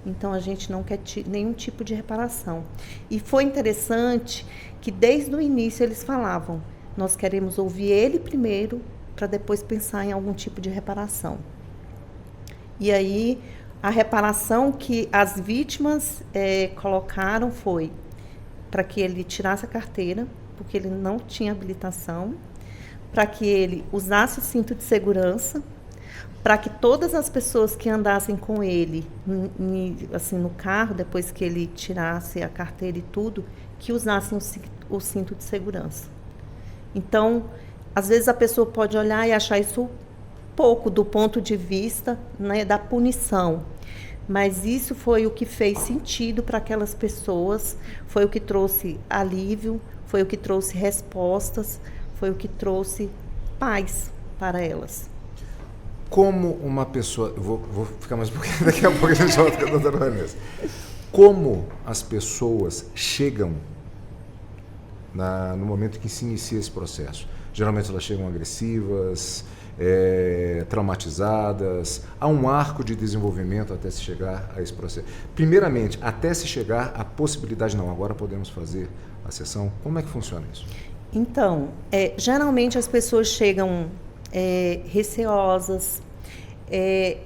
então a gente não quer nenhum tipo de reparação. E foi interessante que desde o início eles falavam: nós queremos ouvir ele primeiro, para depois pensar em algum tipo de reparação. E aí, a reparação que as vítimas colocaram foi para que ele tirasse a carteira, porque ele não tinha habilitação, para que ele usasse o cinto de segurança, para que todas as pessoas que andassem com ele assim, no carro, depois que ele tirasse a carteira e tudo, que usassem o cinto de segurança. Então, às vezes a pessoa pode olhar e achar isso pouco do ponto de vista, né, da punição. Mas isso foi o que fez sentido para aquelas pessoas, foi o que trouxe alívio, foi o que trouxe respostas, foi o que trouxe paz para elas. Como uma pessoa... Vou ficar mais um pouquinho, daqui a pouco a gente volta com a doutora Vanessa. Como as pessoas chegam no momento que se inicia esse processo? Geralmente elas chegam agressivas, traumatizadas. Há um arco de desenvolvimento até se chegar a esse processo. Primeiramente, até se chegar à possibilidade, não, agora podemos fazer a sessão. Como é que funciona isso? Então, geralmente as pessoas chegam receosas,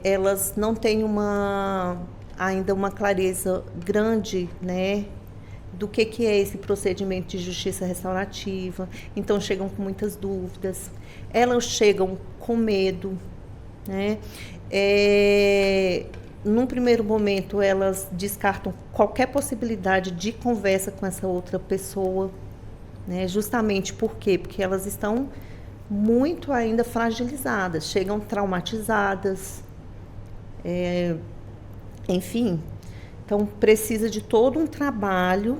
elas não têm ainda uma clareza grande, né, do que é esse procedimento de justiça restaurativa. Então, chegam com muitas dúvidas, elas chegam com medo, né? Num primeiro momento, elas descartam qualquer possibilidade de conversa com essa outra pessoa, né? Justamente por quê? Porque elas estão muito ainda fragilizadas, chegam traumatizadas, Enfim, então precisa de todo um trabalho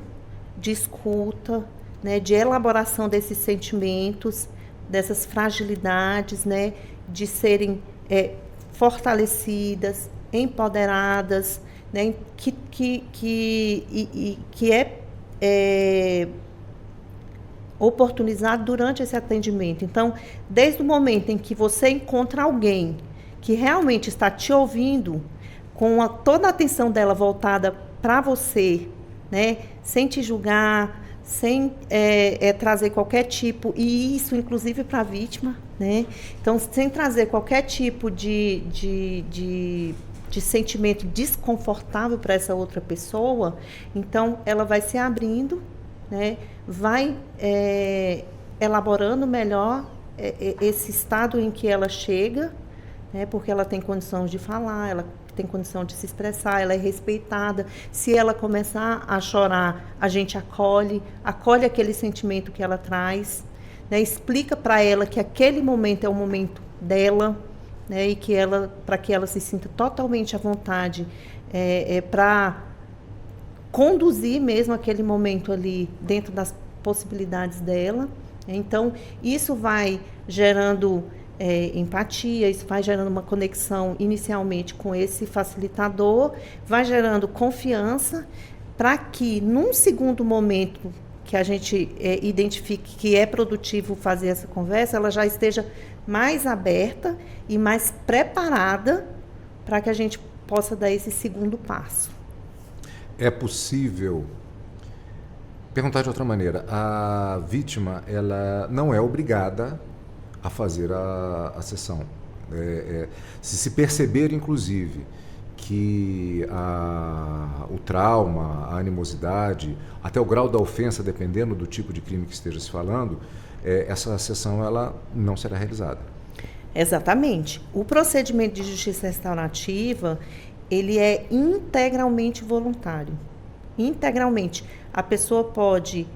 de escuta, né, de elaboração desses sentimentos, dessas fragilidades, né, de serem fortalecidas, empoderadas, né, que é oportunizado durante esse atendimento. Então, desde o momento em que você encontra alguém que realmente está te ouvindo, com toda a atenção dela voltada para você, né, sem te julgar, sem trazer qualquer tipo, e isso inclusive para a vítima, né? Então, sem trazer qualquer tipo de sentimento desconfortável para essa outra pessoa, então ela vai se abrindo, né? Vai elaborando melhor esse estado em que ela chega, né? Porque ela tem condições de falar, ela tem condição de se expressar, ela é respeitada. Se ela começar a chorar, a gente acolhe aquele sentimento que ela traz, né? Explica para ela que aquele momento é o momento dela, né? E que para que ela se sinta totalmente à vontade para conduzir mesmo aquele momento ali dentro das possibilidades dela. Então, isso vai gerando empatia, isso vai gerando uma conexão inicialmente com esse facilitador, vai gerando confiança para que, num segundo momento que a gente identifique que é produtivo fazer essa conversa, ela já esteja mais aberta e mais preparada para que a gente possa dar esse segundo passo. É possível... Perguntar de outra maneira, a vítima ela não é obrigada a fazer a sessão. Se perceber, inclusive, que o trauma, a animosidade, até o grau da ofensa, dependendo do tipo de crime que esteja se falando, essa sessão ela não será realizada. Exatamente. O procedimento de justiça restaurativa, ele é integralmente voluntário. Integralmente. A pessoa pode...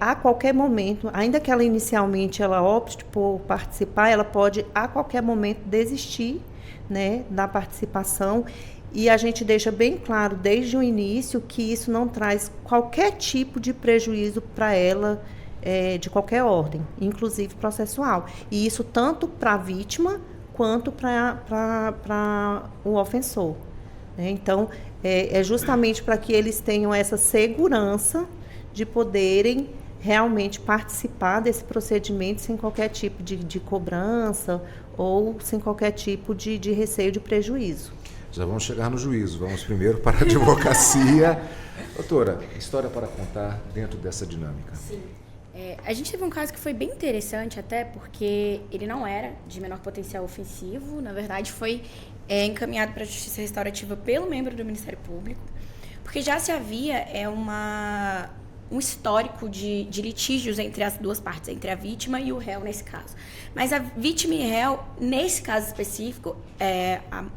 a qualquer momento, ainda que ela inicialmente ela opte por participar, ela pode a qualquer momento desistir, né, da participação, e a gente deixa bem claro desde o início que isso não traz qualquer tipo de prejuízo para ela, de qualquer ordem, inclusive processual, e isso tanto para a vítima quanto para o ofensor, né? Então é justamente para que eles tenham essa segurança de poderem realmente participar desse procedimento sem qualquer tipo de cobrança ou sem qualquer tipo de receio de prejuízo. Já vamos chegar no juízo, vamos primeiro para a advocacia. Doutora, história para contar dentro dessa dinâmica. Sim. A gente teve um caso que foi bem interessante até porque ele não era de menor potencial ofensivo, na verdade foi encaminhado para a Justiça Restaurativa pelo membro do Ministério Público, porque já se havia um histórico de litígios entre as duas partes, entre a vítima e o réu nesse caso. Mas a vítima e réu, nesse caso específico,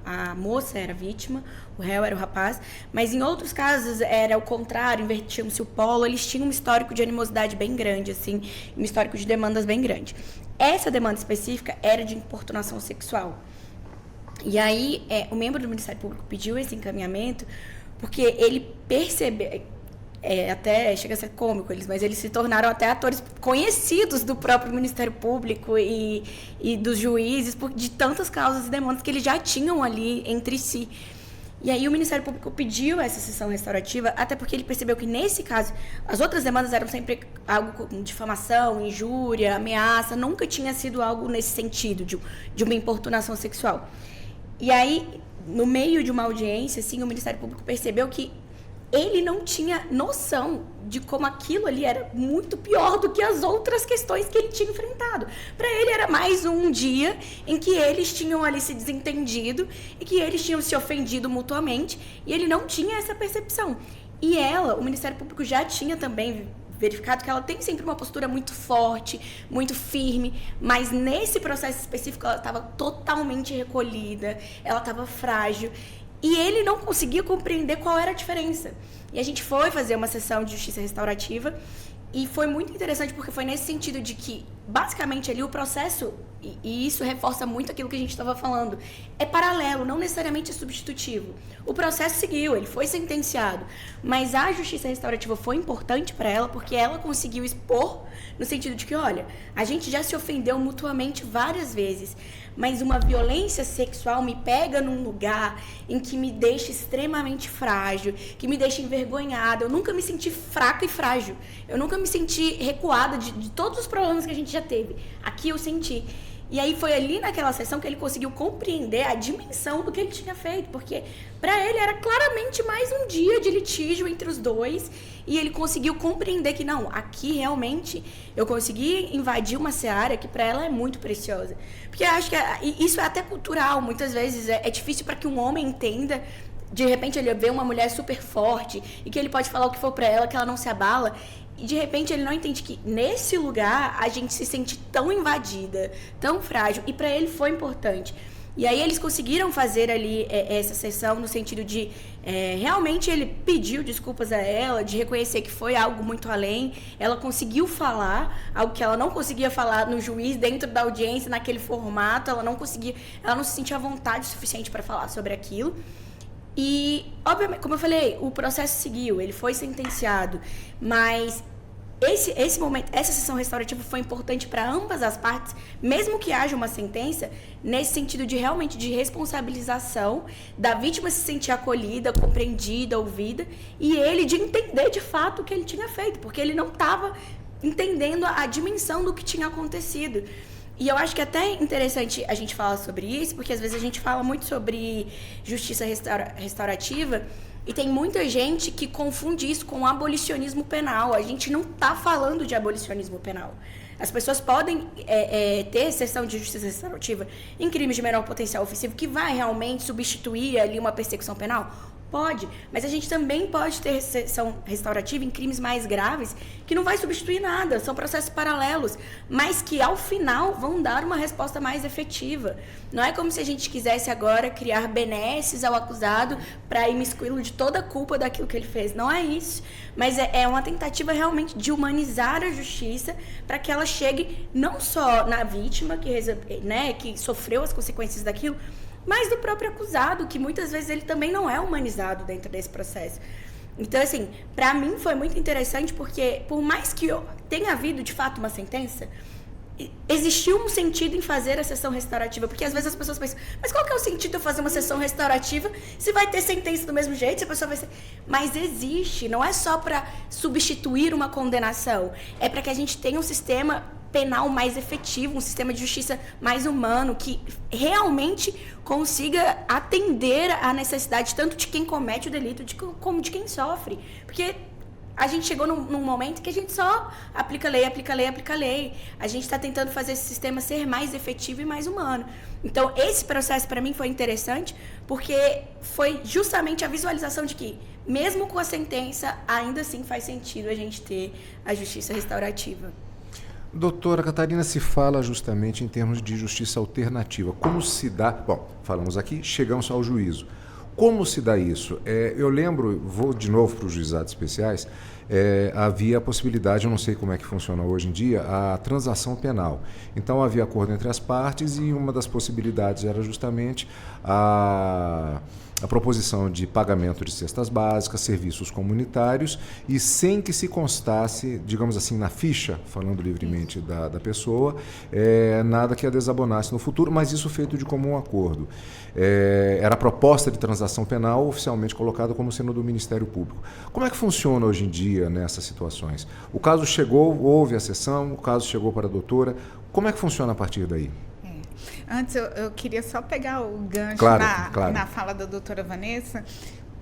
a moça era a vítima, o réu era o rapaz, mas em outros casos era o contrário, invertiam-se o polo, eles tinham um histórico de animosidade bem grande, assim, um histórico de demandas bem grande. Essa demanda específica era de importunação sexual. E aí, o membro do Ministério Público pediu esse encaminhamento porque ele percebeu... até chega a ser cômico mas eles se tornaram até atores conhecidos do próprio Ministério Público e dos juízes de tantas causas e demandas que eles já tinham ali entre si. E aí o Ministério Público pediu essa sessão restaurativa, até porque ele percebeu que nesse caso as outras demandas eram sempre algo com difamação, injúria, ameaça, nunca tinha sido algo nesse sentido de uma importunação sexual. E aí, no meio de uma audiência, assim, o Ministério Público percebeu que ele não tinha noção de como aquilo ali era muito pior do que as outras questões que ele tinha enfrentado. Para ele era mais um dia em que eles tinham ali se desentendido e que eles tinham se ofendido mutuamente e ele não tinha essa percepção. E o Ministério Público já tinha também verificado que ela tem sempre uma postura muito forte, muito firme, mas nesse processo específico ela estava totalmente recolhida, ela estava frágil. E ele não conseguia compreender qual era a diferença. E a gente foi fazer uma sessão de justiça restaurativa E foi muito interessante porque foi nesse sentido de que, basicamente, ali o processo, e isso reforça muito aquilo que a gente estava falando, é paralelo, não necessariamente é substitutivo. O processo seguiu, ele foi sentenciado, mas a justiça restaurativa foi importante para ela porque ela conseguiu expor no sentido de que, olha, a gente já se ofendeu mutuamente várias vezes, mas uma violência sexual me pega num lugar em que me deixa extremamente frágil, que me deixa envergonhada. Eu nunca me senti fraca e frágil. Eu nunca me senti recuada de todos os problemas que a gente já teve. Aqui eu senti. E aí foi ali naquela sessão que ele conseguiu compreender a dimensão do que ele tinha feito, porque para ele era claramente mais um dia de litígio entre os dois, e ele conseguiu compreender que não, aqui realmente eu consegui invadir uma seara que para ela é muito preciosa. Porque eu acho que isso é até cultural, muitas vezes é difícil para que um homem entenda. De repente ele vê uma mulher super forte e que ele pode falar o que for para ela, que ela não se abala. E de repente ele não entende que nesse lugar a gente se sente tão invadida, tão frágil. E para ele foi importante. E aí eles conseguiram fazer ali essa sessão no sentido de realmente ele pediu desculpas a ela, de reconhecer que foi algo muito além. Ela conseguiu falar algo que ela não conseguia falar no juiz, dentro da audiência, naquele formato. Ela não se sentia à vontade o suficiente para falar sobre aquilo. E, obviamente, como eu falei, o processo seguiu, ele foi sentenciado, mas esse momento, essa sessão restaurativa foi importante para ambas as partes, mesmo que haja uma sentença, nesse sentido de realmente de responsabilização da vítima se sentir acolhida, compreendida, ouvida, e ele de entender de fato o que ele tinha feito, porque ele não estava entendendo a dimensão do que tinha acontecido. E eu acho que é até interessante a gente falar sobre isso, porque às vezes a gente fala muito sobre justiça restaurativa e tem muita gente que confunde isso com abolicionismo penal. A gente não está falando de abolicionismo penal. As pessoas podem ter sessão de justiça restaurativa em crimes de menor potencial ofensivo que vai realmente substituir ali uma persecução penal. Pode, mas a gente também pode ter sessão restaurativa em crimes mais graves que não vai substituir nada, são processos paralelos, mas que ao final vão dar uma resposta mais efetiva. Não é como se a gente quisesse agora criar benesses ao acusado para imiscuí-lo de toda a culpa daquilo que ele fez. Não é isso, mas é uma tentativa realmente de humanizar a justiça para que ela chegue não só na vítima que sofreu as consequências daquilo, mas do próprio acusado, que muitas vezes ele também não é humanizado dentro desse processo. Então, assim, para mim foi muito interessante porque, por mais que tenha havido, de fato, uma sentença, existiu um sentido em fazer a sessão restaurativa, porque às vezes as pessoas pensam, mas qual que é o sentido de eu fazer uma sessão restaurativa se vai ter sentença do mesmo jeito, se a pessoa vai ser... Mas existe, não é só para substituir uma condenação, é para que a gente tenha um sistema penal mais efetivo, um sistema de justiça mais humano, que realmente consiga atender à necessidade tanto de quem comete o delito como de quem sofre. Porque a gente chegou num momento que a gente só aplica lei. A gente está tentando fazer esse sistema ser mais efetivo e mais humano. Então, esse processo, para mim, foi interessante, porque foi justamente a visualização de que, mesmo com a sentença, ainda assim faz sentido a gente ter a justiça restaurativa. Doutora Catarina, se fala justamente em termos de justiça alternativa. Como se dá... Bom, falamos aqui, chegamos ao juízo. Como se dá isso? Eu lembro, vou de novo para os juizados especiais, havia a possibilidade, eu não sei como é que funciona hoje em dia, a transação penal. Então havia acordo entre as partes e uma das possibilidades era justamente a proposição de pagamento de cestas básicas, serviços comunitários e sem que se constasse, digamos assim, na ficha, falando livremente da pessoa, nada que a desabonasse no futuro, mas isso feito de comum acordo. Era a proposta de transação penal oficialmente colocada como sendo do Ministério Público. Como é que funciona hoje em dia nessas situações? O caso chegou, houve a sessão, o caso chegou para a doutora. Como é que funciona a partir daí? Antes, eu queria só pegar o gancho na fala da doutora Vanessa,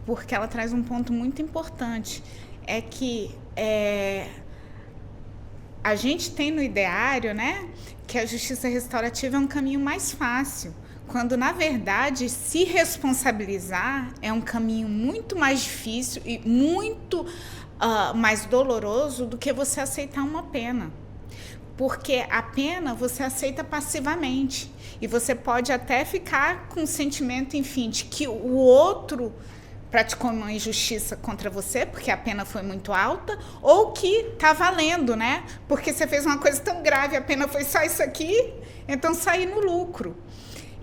porque ela traz um ponto muito importante. É que a gente tem no ideário, né, que a justiça restaurativa é um caminho mais fácil, quando, na verdade, se responsabilizar é um caminho muito mais difícil e muito mais doloroso do que você aceitar uma pena. Porque a pena você aceita passivamente. E você pode até ficar com o sentimento, enfim, de que o outro praticou uma injustiça contra você, porque a pena foi muito alta, ou que está valendo, né? Porque você fez uma coisa tão grave, a pena foi só isso aqui, então sair no lucro.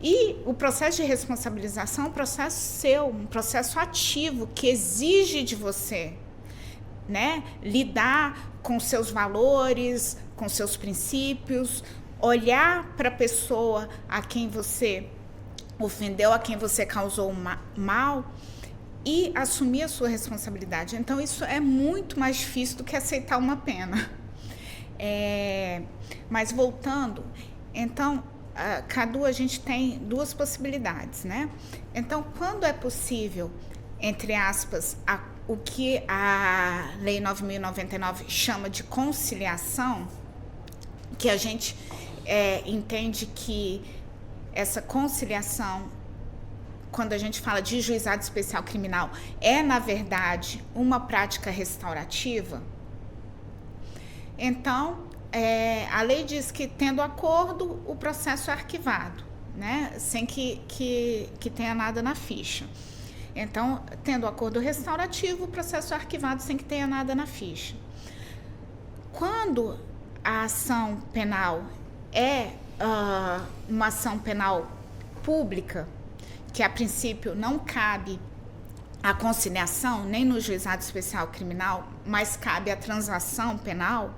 E o processo de responsabilização é um processo seu, um processo ativo, que exige de você, né, lidar com seus valores, com seus princípios, olhar para a pessoa a quem você ofendeu, a quem você causou mal, e assumir a sua responsabilidade. Então, isso é muito mais difícil do que aceitar uma pena. Mas voltando, então, Cadu, a gente tem duas possibilidades, né? Então, quando é possível, entre aspas, o que a Lei 9.099 chama de conciliação, que a gente entende que essa conciliação, quando a gente fala de juizado especial criminal, é, na verdade, uma prática restaurativa. Então, a lei diz que, tendo acordo, o processo é arquivado, né? Sem que tenha nada na ficha. Então, tendo acordo restaurativo, o processo é arquivado sem que tenha nada na ficha. Quando a ação penal é uma ação penal pública, que a princípio não cabe a conciliação, nem no juizado especial criminal, mas cabe a transação penal,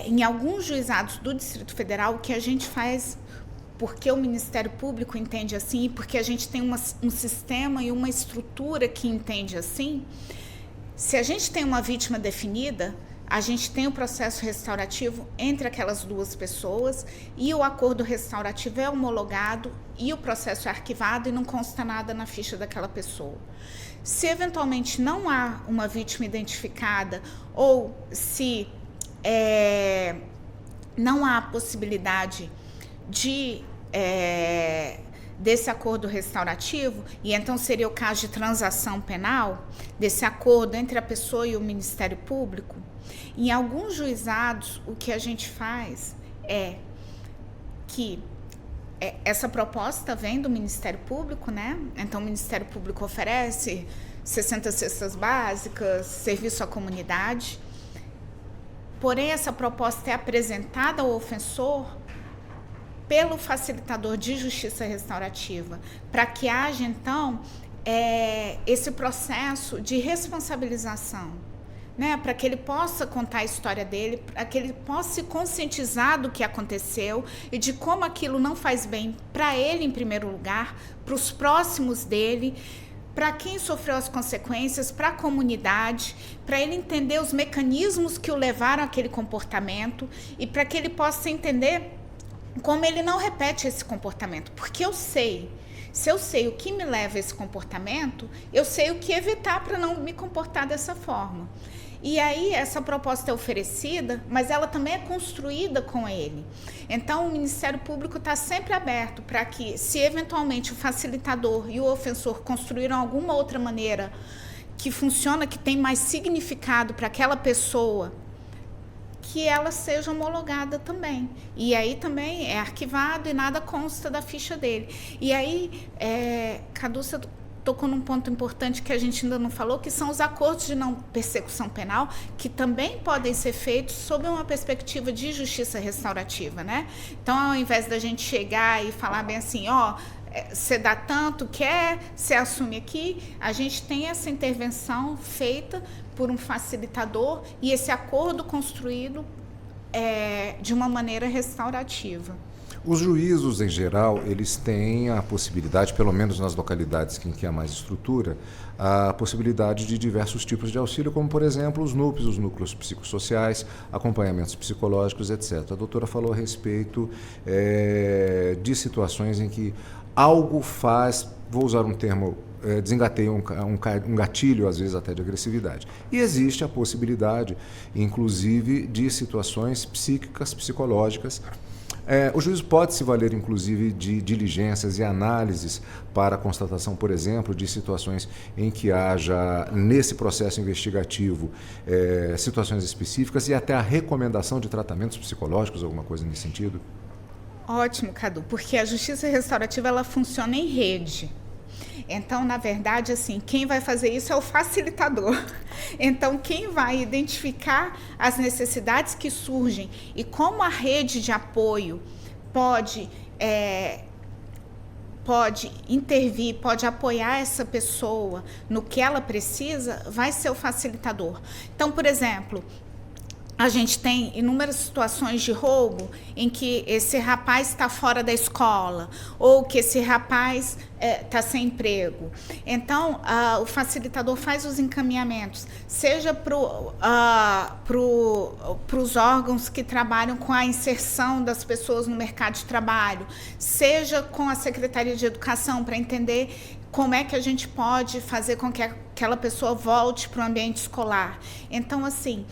em alguns juizados do Distrito Federal, o que a gente faz, porque o Ministério Público entende assim, porque a gente tem um sistema e uma estrutura que entende assim, se a gente tem uma vítima definida, a gente tem o processo restaurativo entre aquelas duas pessoas e o acordo restaurativo é homologado e o processo é arquivado e não consta nada na ficha daquela pessoa. Se eventualmente não há uma vítima identificada ou se não há possibilidade desse acordo restaurativo, e então seria o caso de transação penal, desse acordo entre a pessoa e o Ministério Público, em alguns juizados, o que a gente faz é que essa proposta vem do Ministério Público, né? Então, o Ministério Público oferece 60 cestas básicas, serviço à comunidade. Porém, essa proposta é apresentada ao ofensor pelo facilitador de justiça restaurativa, para que haja, então, esse processo de responsabilização, né, para que ele possa contar a história dele, para que ele possa se conscientizar do que aconteceu e de como aquilo não faz bem para ele, em primeiro lugar, para os próximos dele, para quem sofreu as consequências, para a comunidade, para ele entender os mecanismos que o levaram àquele comportamento e para que ele possa entender como ele não repete esse comportamento. Porque se eu sei o que me leva a esse comportamento, eu sei o que evitar para não me comportar dessa forma. E aí essa proposta é oferecida, mas ela também é construída com ele. Então o Ministério Público está sempre aberto para que, se eventualmente o facilitador e o ofensor construíram alguma outra maneira que funciona, que tem mais significado para aquela pessoa, que ela seja homologada também. E aí também é arquivado e nada consta da ficha dele. E aí, Cadu, você tocou num ponto importante que a gente ainda não falou, que são os acordos de não persecução penal, que também podem ser feitos sob uma perspectiva de justiça restaurativa, né? Então, ao invés da gente chegar e falar bem assim, você dá tanto, você assume aqui, a gente tem essa intervenção feita por um facilitador e esse acordo construído de uma maneira restaurativa. Os juízos, em geral, eles têm a possibilidade, pelo menos nas localidades em que há mais estrutura, a possibilidade de diversos tipos de auxílio, como, por exemplo, os NUPs, os núcleos psicossociais, acompanhamentos psicológicos, etc. A doutora falou a respeito de situações em que algo faz, vou usar um termo, desengateia um gatilho, às vezes até de agressividade. E existe a possibilidade, inclusive, de situações psíquicas, psicológicas. O juiz pode se valer, inclusive, de diligências e análises para a constatação, por exemplo, de situações em que haja, nesse processo investigativo, situações específicas e até a recomendação de tratamentos psicológicos, alguma coisa nesse sentido? Ótimo, Cadu, porque a justiça restaurativa ela funciona em rede. Então, na verdade, assim, quem vai fazer isso é o facilitador. Então, quem vai identificar as necessidades que surgem e como a rede de apoio pode intervir, pode apoiar essa pessoa no que ela precisa, vai ser o facilitador. Então, por exemplo, a gente tem inúmeras situações de roubo em que esse rapaz está fora da escola ou que esse rapaz está sem emprego. Então, o facilitador faz os encaminhamentos, seja para os órgãos que trabalham com a inserção das pessoas no mercado de trabalho, seja com a Secretaria de Educação, para entender como é que a gente pode fazer com que aquela pessoa volte para o ambiente escolar. Então, assim,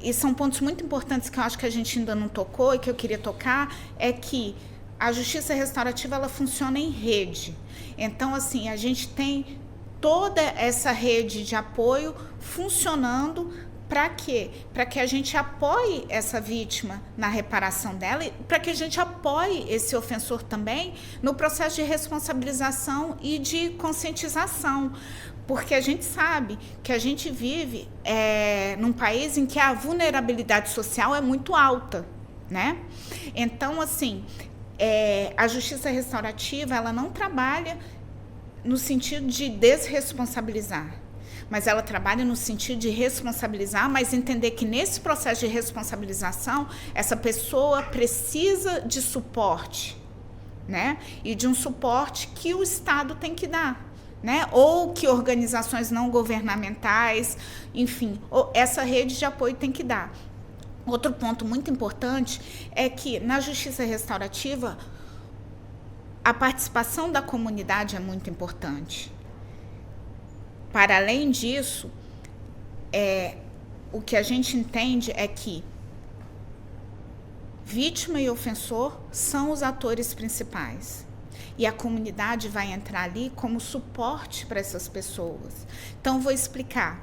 e são pontos muito importantes que eu acho que a gente ainda não tocou e que eu queria tocar, é que a justiça restaurativa, ela funciona em rede. Então, assim, a gente tem toda essa rede de apoio funcionando. Para quê? Para que a gente apoie essa vítima na reparação dela e para que a gente apoie esse ofensor também no processo de responsabilização e de conscientização. Porque a gente sabe que a gente vive num país em que a vulnerabilidade social é muito alta, né? Então, assim, a justiça restaurativa, ela não trabalha no sentido de desresponsabilizar, mas ela trabalha no sentido de responsabilizar, mas entender que nesse processo de responsabilização, essa pessoa precisa de suporte, né? E de um suporte que o Estado tem que dar, né? Ou que organizações não governamentais, enfim, essa rede de apoio tem que dar. Outro ponto muito importante é que na justiça restaurativa, a participação da comunidade é muito importante. Para além disso, o que a gente entende é que vítima e ofensor são os atores principais. E a comunidade vai entrar ali como suporte para essas pessoas. Então, vou explicar.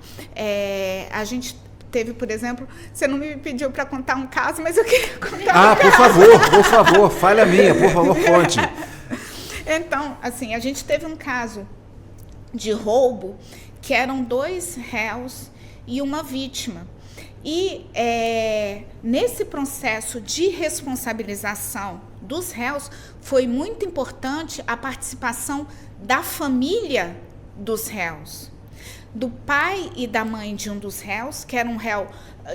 A gente teve, por exemplo, você não me pediu para contar um caso, mas eu queria contar um caso. Por favor, falha minha, por favor, conte. Então, assim, a gente teve um caso de roubo, que eram 2 réus e uma vítima. E nesse processo de responsabilização dos réus, foi muito importante a participação da família dos réus, do pai e da mãe de um dos réus, que era um réu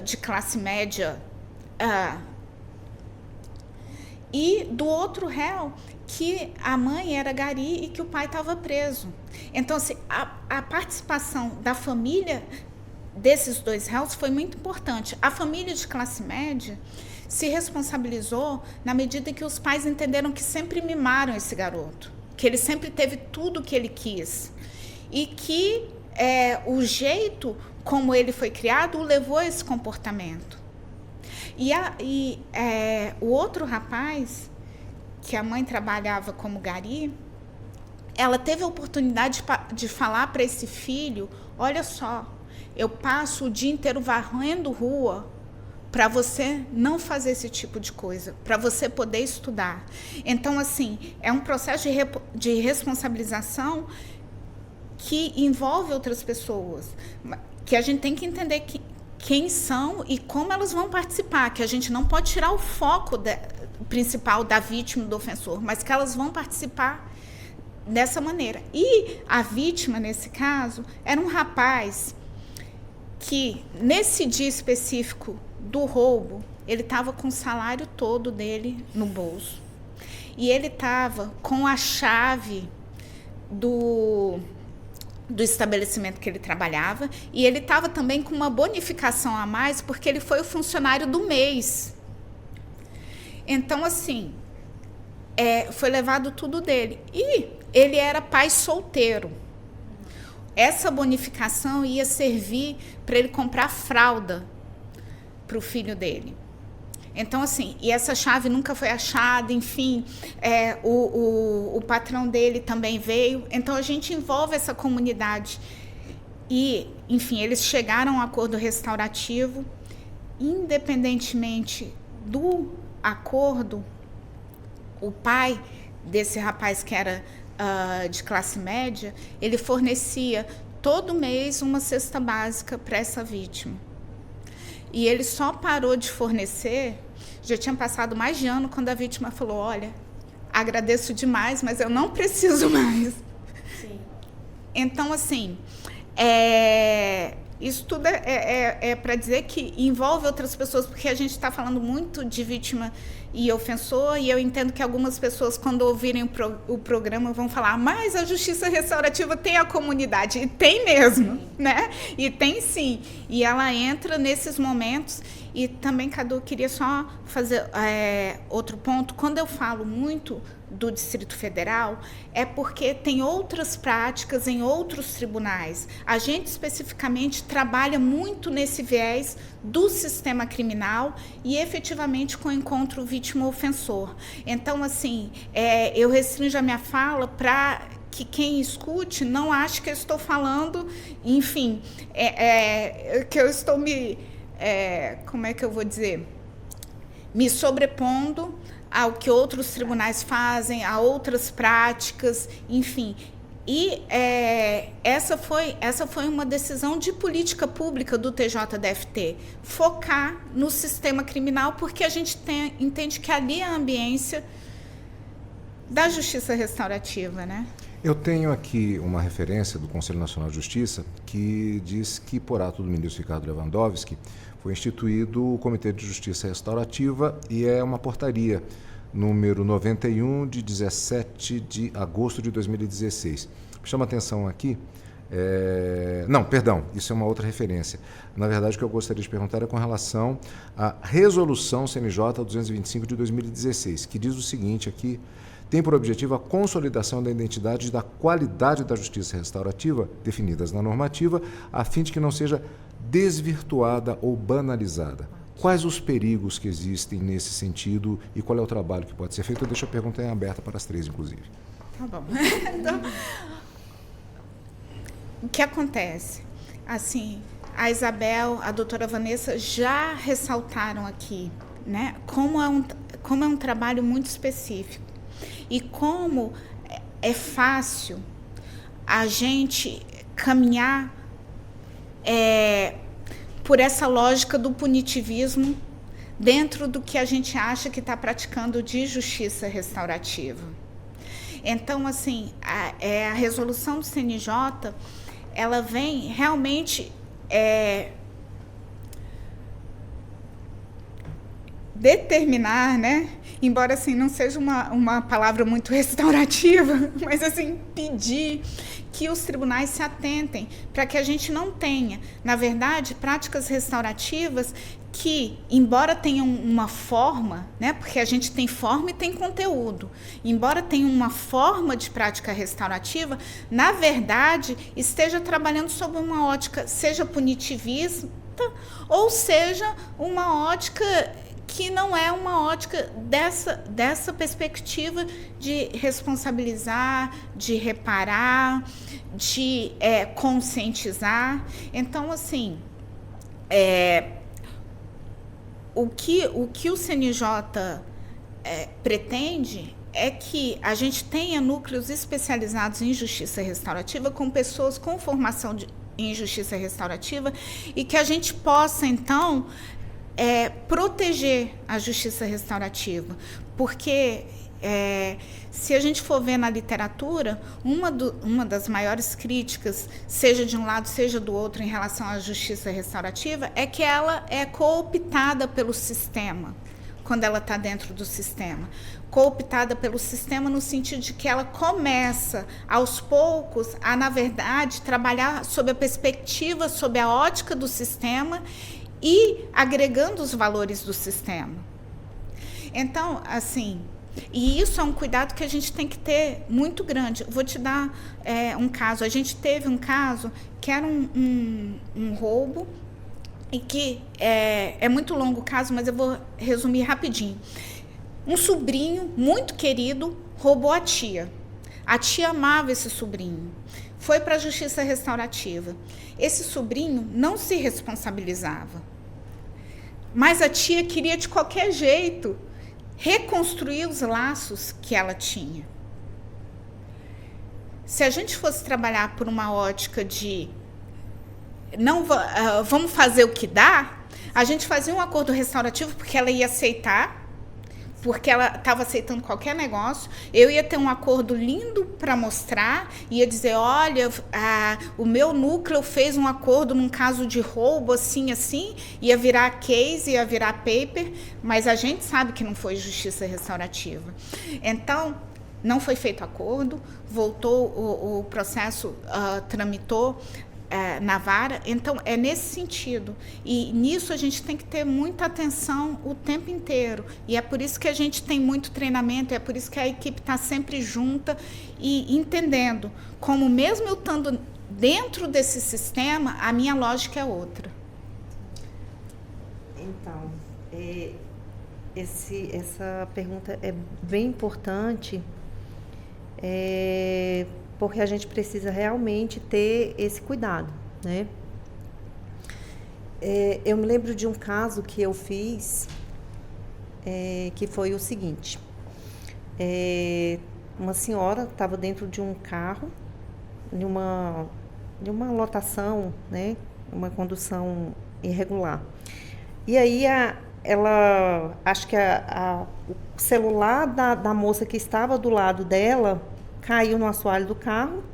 de classe média, e do outro réu, que a mãe era gari e que o pai estava preso. Então, assim, a participação da família desses 2 réus foi muito importante. A família de classe média se responsabilizou na medida que os pais entenderam que sempre mimaram esse garoto, que ele sempre teve tudo o que ele quis e que o jeito como ele foi criado o levou a esse comportamento. O outro rapaz, que a mãe trabalhava como gari, ela teve a oportunidade de falar para esse filho: olha só, eu passo o dia inteiro varrendo rua para você não fazer esse tipo de coisa, para você poder estudar. Então, assim, é um processo de responsabilização que envolve outras pessoas, que a gente tem que entender quem são e como elas vão participar, que a gente não pode tirar o foco principal da vítima e do ofensor, mas que elas vão participar dessa maneira. E a vítima, nesse caso, era um rapaz que, nesse dia específico do roubo, ele estava com o salário todo dele no bolso. E ele estava com a chave do estabelecimento que ele trabalhava, e ele estava também com uma bonificação a mais, porque ele foi o funcionário do mês. Então, assim, foi levado tudo dele. E ele era pai solteiro. Essa bonificação ia servir para ele comprar fralda para o filho dele. Então, assim, e essa chave nunca foi achada, enfim, o patrão dele também veio. Então, a gente envolve essa comunidade. E, enfim, eles chegaram a um acordo restaurativo. Independentemente do acordo, o pai desse rapaz que era de classe média, ele fornecia todo mês uma cesta básica para essa vítima. E ele só parou de fornecer, já tinha passado mais de ano, quando a vítima falou, olha, agradeço demais, mas eu não preciso mais. Sim. Então, assim, isso tudo é para dizer que envolve outras pessoas, porque a gente está falando muito de vítima e ofensor, e eu entendo que algumas pessoas, quando ouvirem o programa, vão falar, mas a justiça restaurativa tem a comunidade, e tem mesmo, né? E tem sim, e ela entra nesses momentos. E também, Cadu, eu queria só fazer outro ponto. Quando eu falo muito do Distrito Federal, é porque tem outras práticas em outros tribunais. A gente, especificamente, trabalha muito nesse viés do sistema criminal e, efetivamente, com o encontro vítima-ofensor. Então, assim, eu restringo a minha fala para que quem escute não ache que eu estou falando, enfim, que eu estou como é que eu vou dizer? Me sobrepondo ao que outros tribunais fazem, a outras práticas, enfim. E essa foi uma decisão de política pública do TJDFT, focar no sistema criminal, porque a gente entende que ali é a ambiência da justiça restaurativa, né? Eu tenho aqui uma referência do Conselho Nacional de Justiça que diz que, por ato do ministro Ricardo Lewandowski, foi instituído o Comitê de Justiça Restaurativa e é uma portaria número 91 de 17 de agosto de 2016. Chama atenção aqui, não, perdão, isso é uma outra referência. Na verdade, o que eu gostaria de perguntar é com relação à Resolução CNJ 225 de 2016, que diz o seguinte aqui, tem por objetivo a consolidação da identidade e da qualidade da justiça restaurativa, definidas na normativa, a fim de que não seja desvirtuada ou banalizada. Quais os perigos que existem nesse sentido e qual é o trabalho que pode ser feito? Eu deixo a pergunta em aberta para as três, inclusive. Tá bom. Então, o que acontece? Assim, a Isabel, a doutora Vanessa já ressaltaram aqui, né, como é um trabalho muito específico. E como é fácil a gente caminhar por essa lógica do punitivismo dentro do que a gente acha que está praticando de justiça restaurativa. Então, assim, a resolução do CNJ, ela vem realmente determinar, né? Embora assim não seja uma palavra muito restaurativa, mas assim pedir que os tribunais se atentem para que a gente não tenha, na verdade, práticas restaurativas que, embora tenham uma forma, né, porque a gente tem forma e tem conteúdo, embora tenha uma forma de prática restaurativa, na verdade, esteja trabalhando sob uma ótica, seja punitivista, ou seja, uma ótica que não é uma ótica dessa perspectiva de responsabilizar, de reparar, de conscientizar. Então, assim, o que o CNJ pretende é que a gente tenha núcleos especializados em justiça restaurativa com pessoas com formação em justiça restaurativa e que a gente possa, então, proteger a justiça restaurativa, porque se a gente for ver na literatura, uma das maiores críticas, seja de um lado, seja do outro, em relação à justiça restaurativa, é que ela é cooptada pelo sistema, quando ela está dentro do sistema. Cooptada pelo sistema no sentido de que ela começa, aos poucos, a, na verdade, trabalhar sob a perspectiva, sob a ótica do sistema e agregando os valores do sistema. Então, assim, e isso é um cuidado que a gente tem que ter muito grande. Vou te dar um caso. A gente teve um caso que era um roubo, e que é muito longo o caso, mas eu vou resumir rapidinho. Um sobrinho muito querido roubou a tia. A tia amava esse sobrinho. Foi para a justiça restaurativa. Esse sobrinho não se responsabilizava. Mas a tia queria, de qualquer jeito, reconstruir os laços que ela tinha. se a gente fosse trabalhar por uma ótica de não vamos fazer o que dá, a gente fazia um acordo restaurativo porque ela ia aceitar, porque ela estava aceitando qualquer negócio. Eu ia ter um acordo lindo para mostrar, ia dizer, olha, o meu núcleo fez um acordo num caso de roubo, assim, ia virar case, ia virar paper, mas a gente sabe que não foi justiça restaurativa. Então, não foi feito acordo, voltou, o processo tramitou na vara. Então, é nesse sentido. E nisso a gente tem que ter muita atenção o tempo inteiro. E é por isso que a gente tem muito treinamento, é por isso que a equipe está sempre junta e entendendo como, mesmo eu estando dentro desse sistema, a minha lógica é outra. Então, essa pergunta é bem importante, porque a gente precisa realmente ter esse cuidado, né? Eu me lembro de um caso que eu fiz, que foi o seguinte. Uma senhora estava dentro de um carro, de uma lotação, né? Uma condução irregular. E aí, acho que o celular da moça que estava do lado dela caiu no assoalho do carro.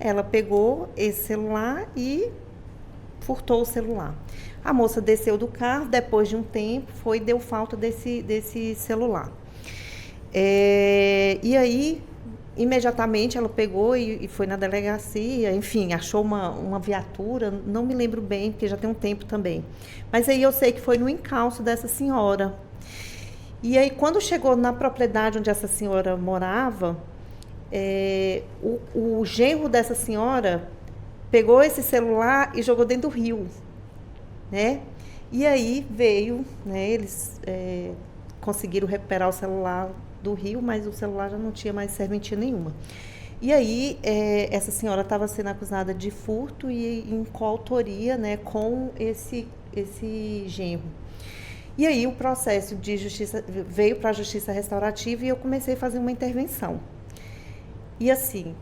Ela pegou esse celular e furtou o celular. A moça desceu do carro, depois de um tempo, deu falta desse celular. E aí, imediatamente, ela pegou e foi na delegacia, enfim, achou uma viatura, não me lembro bem, porque já tem um tempo também. Mas aí eu sei que foi no encalço dessa senhora. E aí, quando chegou na propriedade onde essa senhora morava, o genro dessa senhora pegou esse celular e jogou dentro do rio, né? E aí veio, né, eles conseguiram recuperar o celular do rio, mas o celular já não tinha mais serventia nenhuma. E aí essa senhora estava sendo acusada de furto e em coautoria, né, com esse genro. E aí o processo de justiça veio para a justiça restaurativa e eu comecei a fazer uma intervenção. E assim,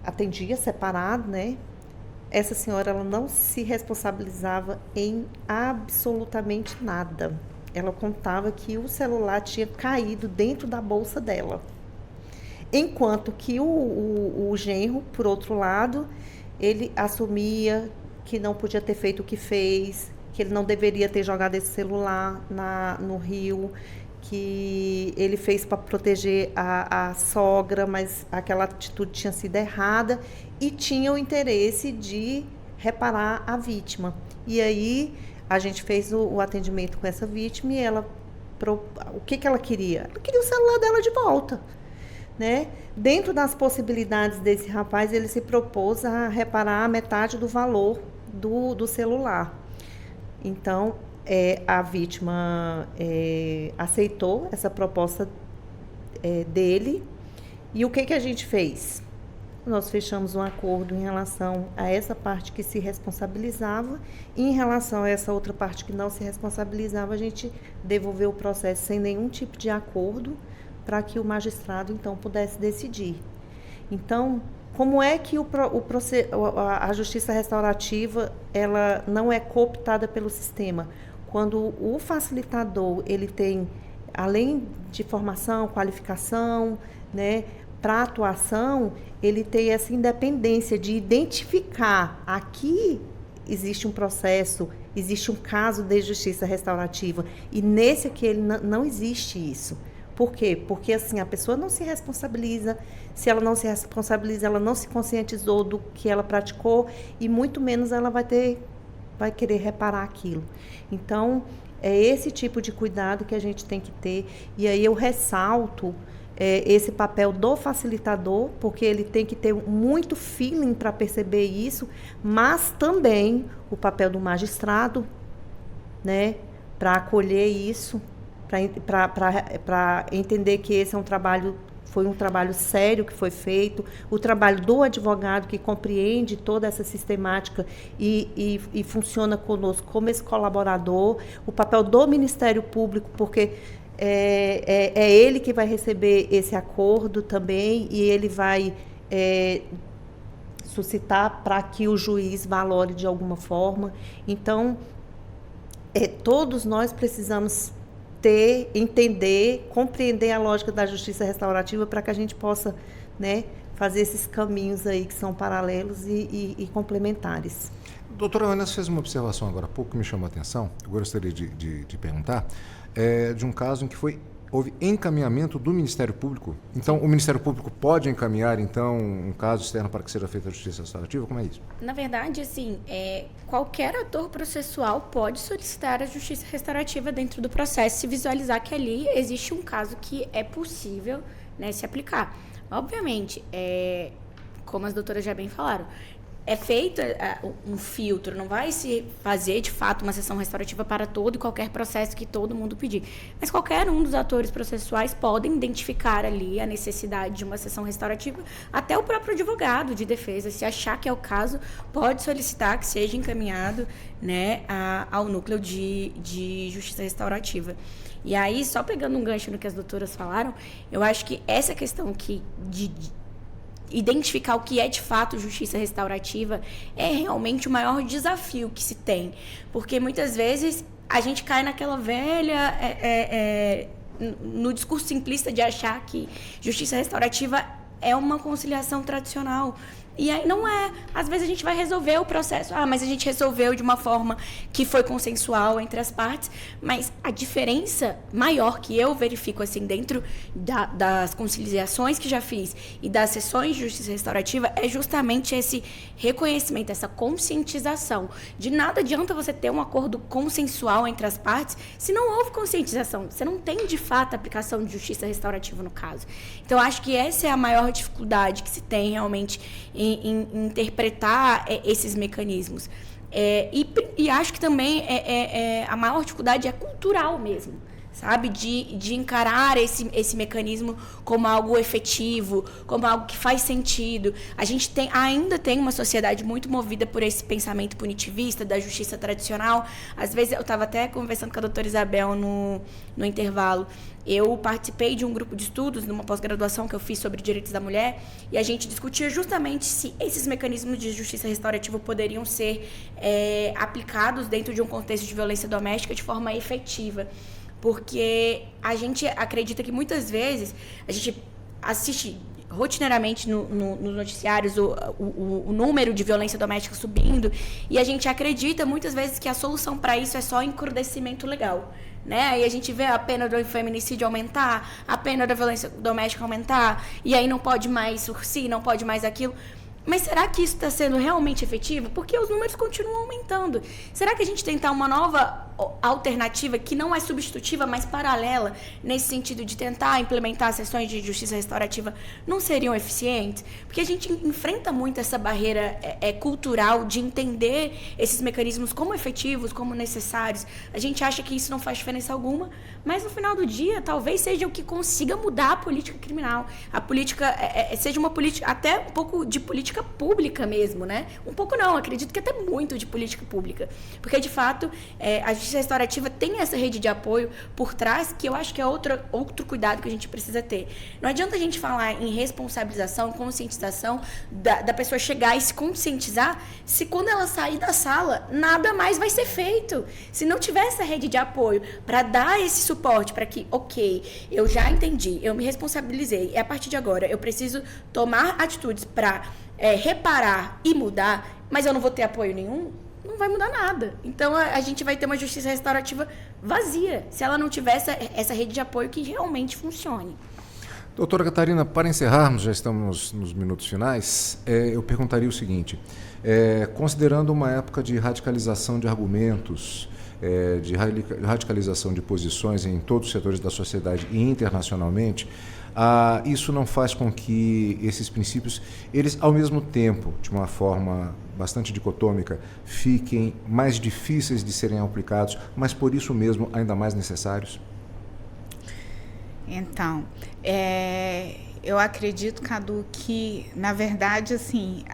atendia separado, né? Essa senhora, ela não se responsabilizava em absolutamente nada. Ela contava que o celular tinha caído dentro da bolsa dela. Enquanto que o genro, por outro lado, ele assumia que não podia ter feito o que fez, que ele não deveria ter jogado esse celular no rio, que ele fez para proteger a sogra, mas aquela atitude tinha sido errada e tinha o interesse de reparar a vítima. E aí a gente fez o atendimento com essa vítima e o que ela queria? Ela queria o celular dela de volta, né? Dentro das possibilidades desse rapaz, ele se propôs a reparar a metade do valor do celular. Então, a vítima aceitou essa proposta dele. E o que a gente fez? Nós fechamos um acordo em relação a essa parte que se responsabilizava e em relação a essa outra parte que não se responsabilizava, a gente devolveu o processo sem nenhum tipo de acordo para que o magistrado, então, pudesse decidir. Então, como é que a justiça restaurativa ela não é cooptada pelo sistema? Quando o facilitador ele tem, além de formação, qualificação, né, para atuação, ele tem essa independência de identificar aqui existe um processo, existe um caso de justiça restaurativa e nesse aqui ele não existe isso. Por quê? Porque assim, a pessoa não se responsabiliza, se ela não se responsabiliza, ela não se conscientizou do que ela praticou e muito menos ela vai querer reparar aquilo. Então, é esse tipo de cuidado que a gente tem que ter. E aí eu ressalto esse papel do facilitador, porque ele tem que ter muito feeling para perceber isso, mas também o papel do magistrado, né, para acolher isso, para entender que esse foi um trabalho sério que foi feito, o trabalho do advogado que compreende toda essa sistemática e funciona conosco como esse colaborador, o papel do Ministério Público, porque é ele que vai receber esse acordo também e ele vai suscitar para que o juiz valore de alguma forma. Então, todos nós precisamos entender, compreender a lógica da justiça restaurativa para que a gente possa, né, fazer esses caminhos aí que são paralelos e complementares. Doutora Ana, você fez uma observação agora há pouco que me chamou a atenção. Eu gostaria de perguntar de um caso em que houve encaminhamento do Ministério Público. Então, o Ministério Público pode encaminhar, então, um caso externo para que seja feita a justiça restaurativa? Como é isso? Na verdade, assim, qualquer ator processual pode solicitar a justiça restaurativa dentro do processo se visualizar que ali existe um caso que é possível, né, se aplicar. Obviamente, como as doutoras já bem falaram, é feito um filtro, não vai se fazer, de fato, uma sessão restaurativa para todo e qualquer processo que todo mundo pedir. Mas qualquer um dos atores processuais podem identificar ali a necessidade de uma sessão restaurativa, até o próprio advogado de defesa, se achar que é o caso, pode solicitar que seja encaminhado, né, ao núcleo de justiça restaurativa. E aí, só pegando um gancho no que as doutoras falaram, eu acho que essa questão de identificar o que é de fato justiça restaurativa é realmente o maior desafio que se tem, porque muitas vezes a gente cai naquela velha no discurso simplista de achar que justiça restaurativa é uma conciliação tradicional. E aí não é. Às vezes a gente vai resolver o processo. Mas a gente resolveu de uma forma que foi consensual entre as partes. Mas a diferença maior que eu verifico assim dentro das conciliações que já fiz e das sessões de justiça restaurativa é justamente esse reconhecimento, essa conscientização. De nada adianta você ter um acordo consensual entre as partes se não houve conscientização. Você não tem, de fato, aplicação de justiça restaurativa no caso. Então, acho que essa é a maior dificuldade que se tem realmente em interpretar esses mecanismos. E acho que também a maior dificuldade é cultural mesmo, sabe? De encarar esse mecanismo como algo efetivo, como algo que faz sentido. A gente ainda tem uma sociedade muito movida por esse pensamento punitivista da justiça tradicional. Às vezes, eu estava até conversando com a doutora Isabel no intervalo. Eu participei de um grupo de estudos, numa pós-graduação que eu fiz sobre direitos da mulher, e a gente discutia justamente se esses mecanismos de justiça restaurativa poderiam ser aplicados dentro de um contexto de violência doméstica de forma efetiva. Porque a gente acredita que muitas vezes a gente assiste rotineiramente nos noticiários o número de violência doméstica subindo, e a gente acredita muitas vezes que a solução para isso é só encrudecimento legal, né? Aí a gente vê a pena do feminicídio aumentar, a pena da violência doméstica aumentar, e aí não pode mais surgir, não pode mais aquilo. Mas será que isso está sendo realmente efetivo? Porque os números continuam aumentando. Será que a gente tentar uma nova alternativa que não é substitutiva, mas paralela, nesse sentido de tentar implementar sessões de justiça restaurativa, não seriam eficientes? Porque a gente enfrenta muito essa barreira cultural de entender esses mecanismos como efetivos, como necessários. A gente acha que isso não faz diferença alguma, mas no final do dia, talvez seja o que consiga mudar a política criminal. A política seja uma política, até um pouco de política pública mesmo, né? Um pouco não, acredito que até muito de política pública. Porque, de fato, a justiça restaurativa tem essa rede de apoio por trás, que eu acho que é outro cuidado que a gente precisa ter. Não adianta a gente falar em responsabilização, conscientização, da pessoa chegar e se conscientizar, se quando ela sair da sala, nada mais vai ser feito. Se não tiver essa rede de apoio para dar esse suporte para que, ok, eu já entendi, eu me responsabilizei, e a partir de agora eu preciso tomar atitudes para reparar e mudar, mas eu não vou ter apoio nenhum, não vai mudar nada. Então, a gente vai ter uma justiça restaurativa vazia, se ela não tiver essa rede de apoio que realmente funcione. Doutora Catarina, para encerrarmos, já estamos nos minutos finais, eu perguntaria o seguinte, considerando uma época de radicalização de argumentos, de radicalização de posições em todos os setores da sociedade e internacionalmente, isso não faz com que esses princípios, eles ao mesmo tempo, de uma forma bastante dicotômica, fiquem mais difíceis de serem aplicados, mas por isso mesmo ainda mais necessários? Então, eu acredito, Cadu, que, na verdade, assim,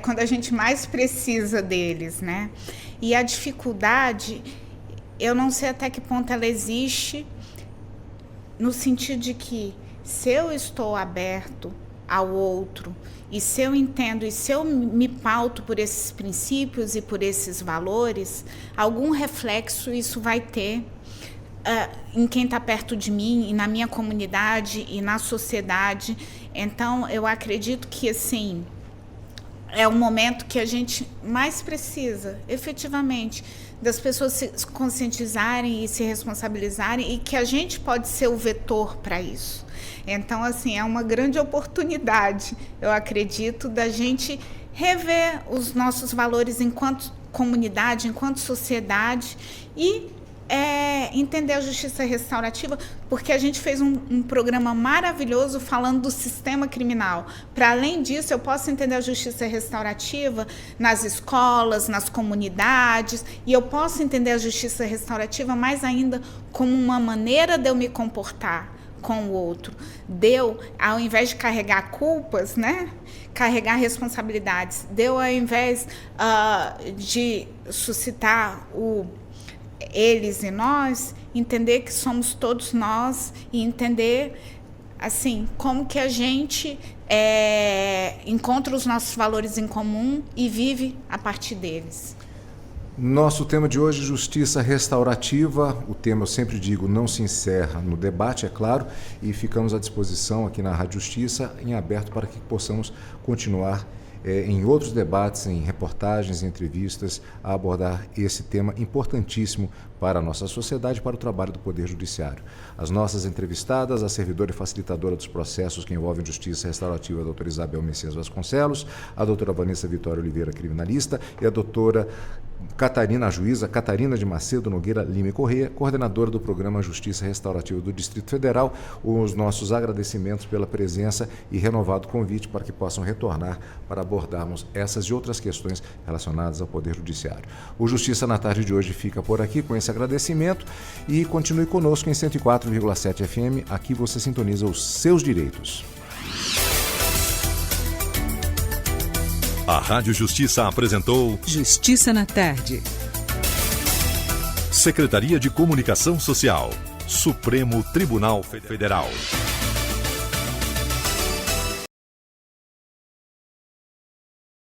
quando a gente mais precisa deles, né? E a dificuldade, eu não sei até que ponto ela existe, no sentido de que, se eu estou aberto ao outro, e se eu entendo e se eu me pauto por esses princípios e por esses valores, algum reflexo isso vai ter em quem está perto de mim, e na minha comunidade e na sociedade. Então, eu acredito que, assim, é o momento que a gente mais precisa, efetivamente, das pessoas se conscientizarem e se responsabilizarem, e que a gente pode ser o vetor para isso. Então, assim, é uma grande oportunidade, eu acredito, da gente rever os nossos valores enquanto comunidade, enquanto sociedade, e entender a justiça restaurativa, porque a gente fez um programa maravilhoso falando do sistema criminal. Para além disso, eu posso entender a justiça restaurativa nas escolas, nas comunidades, e eu posso entender a justiça restaurativa mais ainda como uma maneira de eu me comportar com o outro. Ao invés de carregar culpas, né, carregar responsabilidades, ao invés de suscitar eles e nós, entender que somos todos nós, e entender, assim, como que a gente encontra os nossos valores em comum e vive a partir deles. Nosso tema de hoje, justiça restaurativa. O tema, eu sempre digo, não se encerra no debate, é claro, e ficamos à disposição aqui na Rádio Justiça, em aberto, para que possamos continuar em outros debates, em reportagens, em entrevistas, a abordar esse tema importantíssimo para a nossa sociedade e para o trabalho do Poder Judiciário. As nossas entrevistadas, a servidora e facilitadora dos processos que envolvem justiça restaurativa, a doutora Isabel Messias Vasconcelos, a doutora Vanessa Vitória Oliveira, criminalista, e a doutora Catarina, a juíza Catarina de Macedo Nogueira Lima e Corrêa, coordenadora do programa Justiça Restaurativa do Distrito Federal. Os nossos agradecimentos pela presença e renovado convite para que possam retornar para abordarmos essas e outras questões relacionadas ao Poder Judiciário. O Justiça na Tarde de hoje fica por aqui com esse agradecimento, e continue conosco em 104,7 FM. Aqui você sintoniza os seus direitos. A Rádio Justiça apresentou Justiça na Tarde. Secretaria de Comunicação Social, Supremo Tribunal Federal.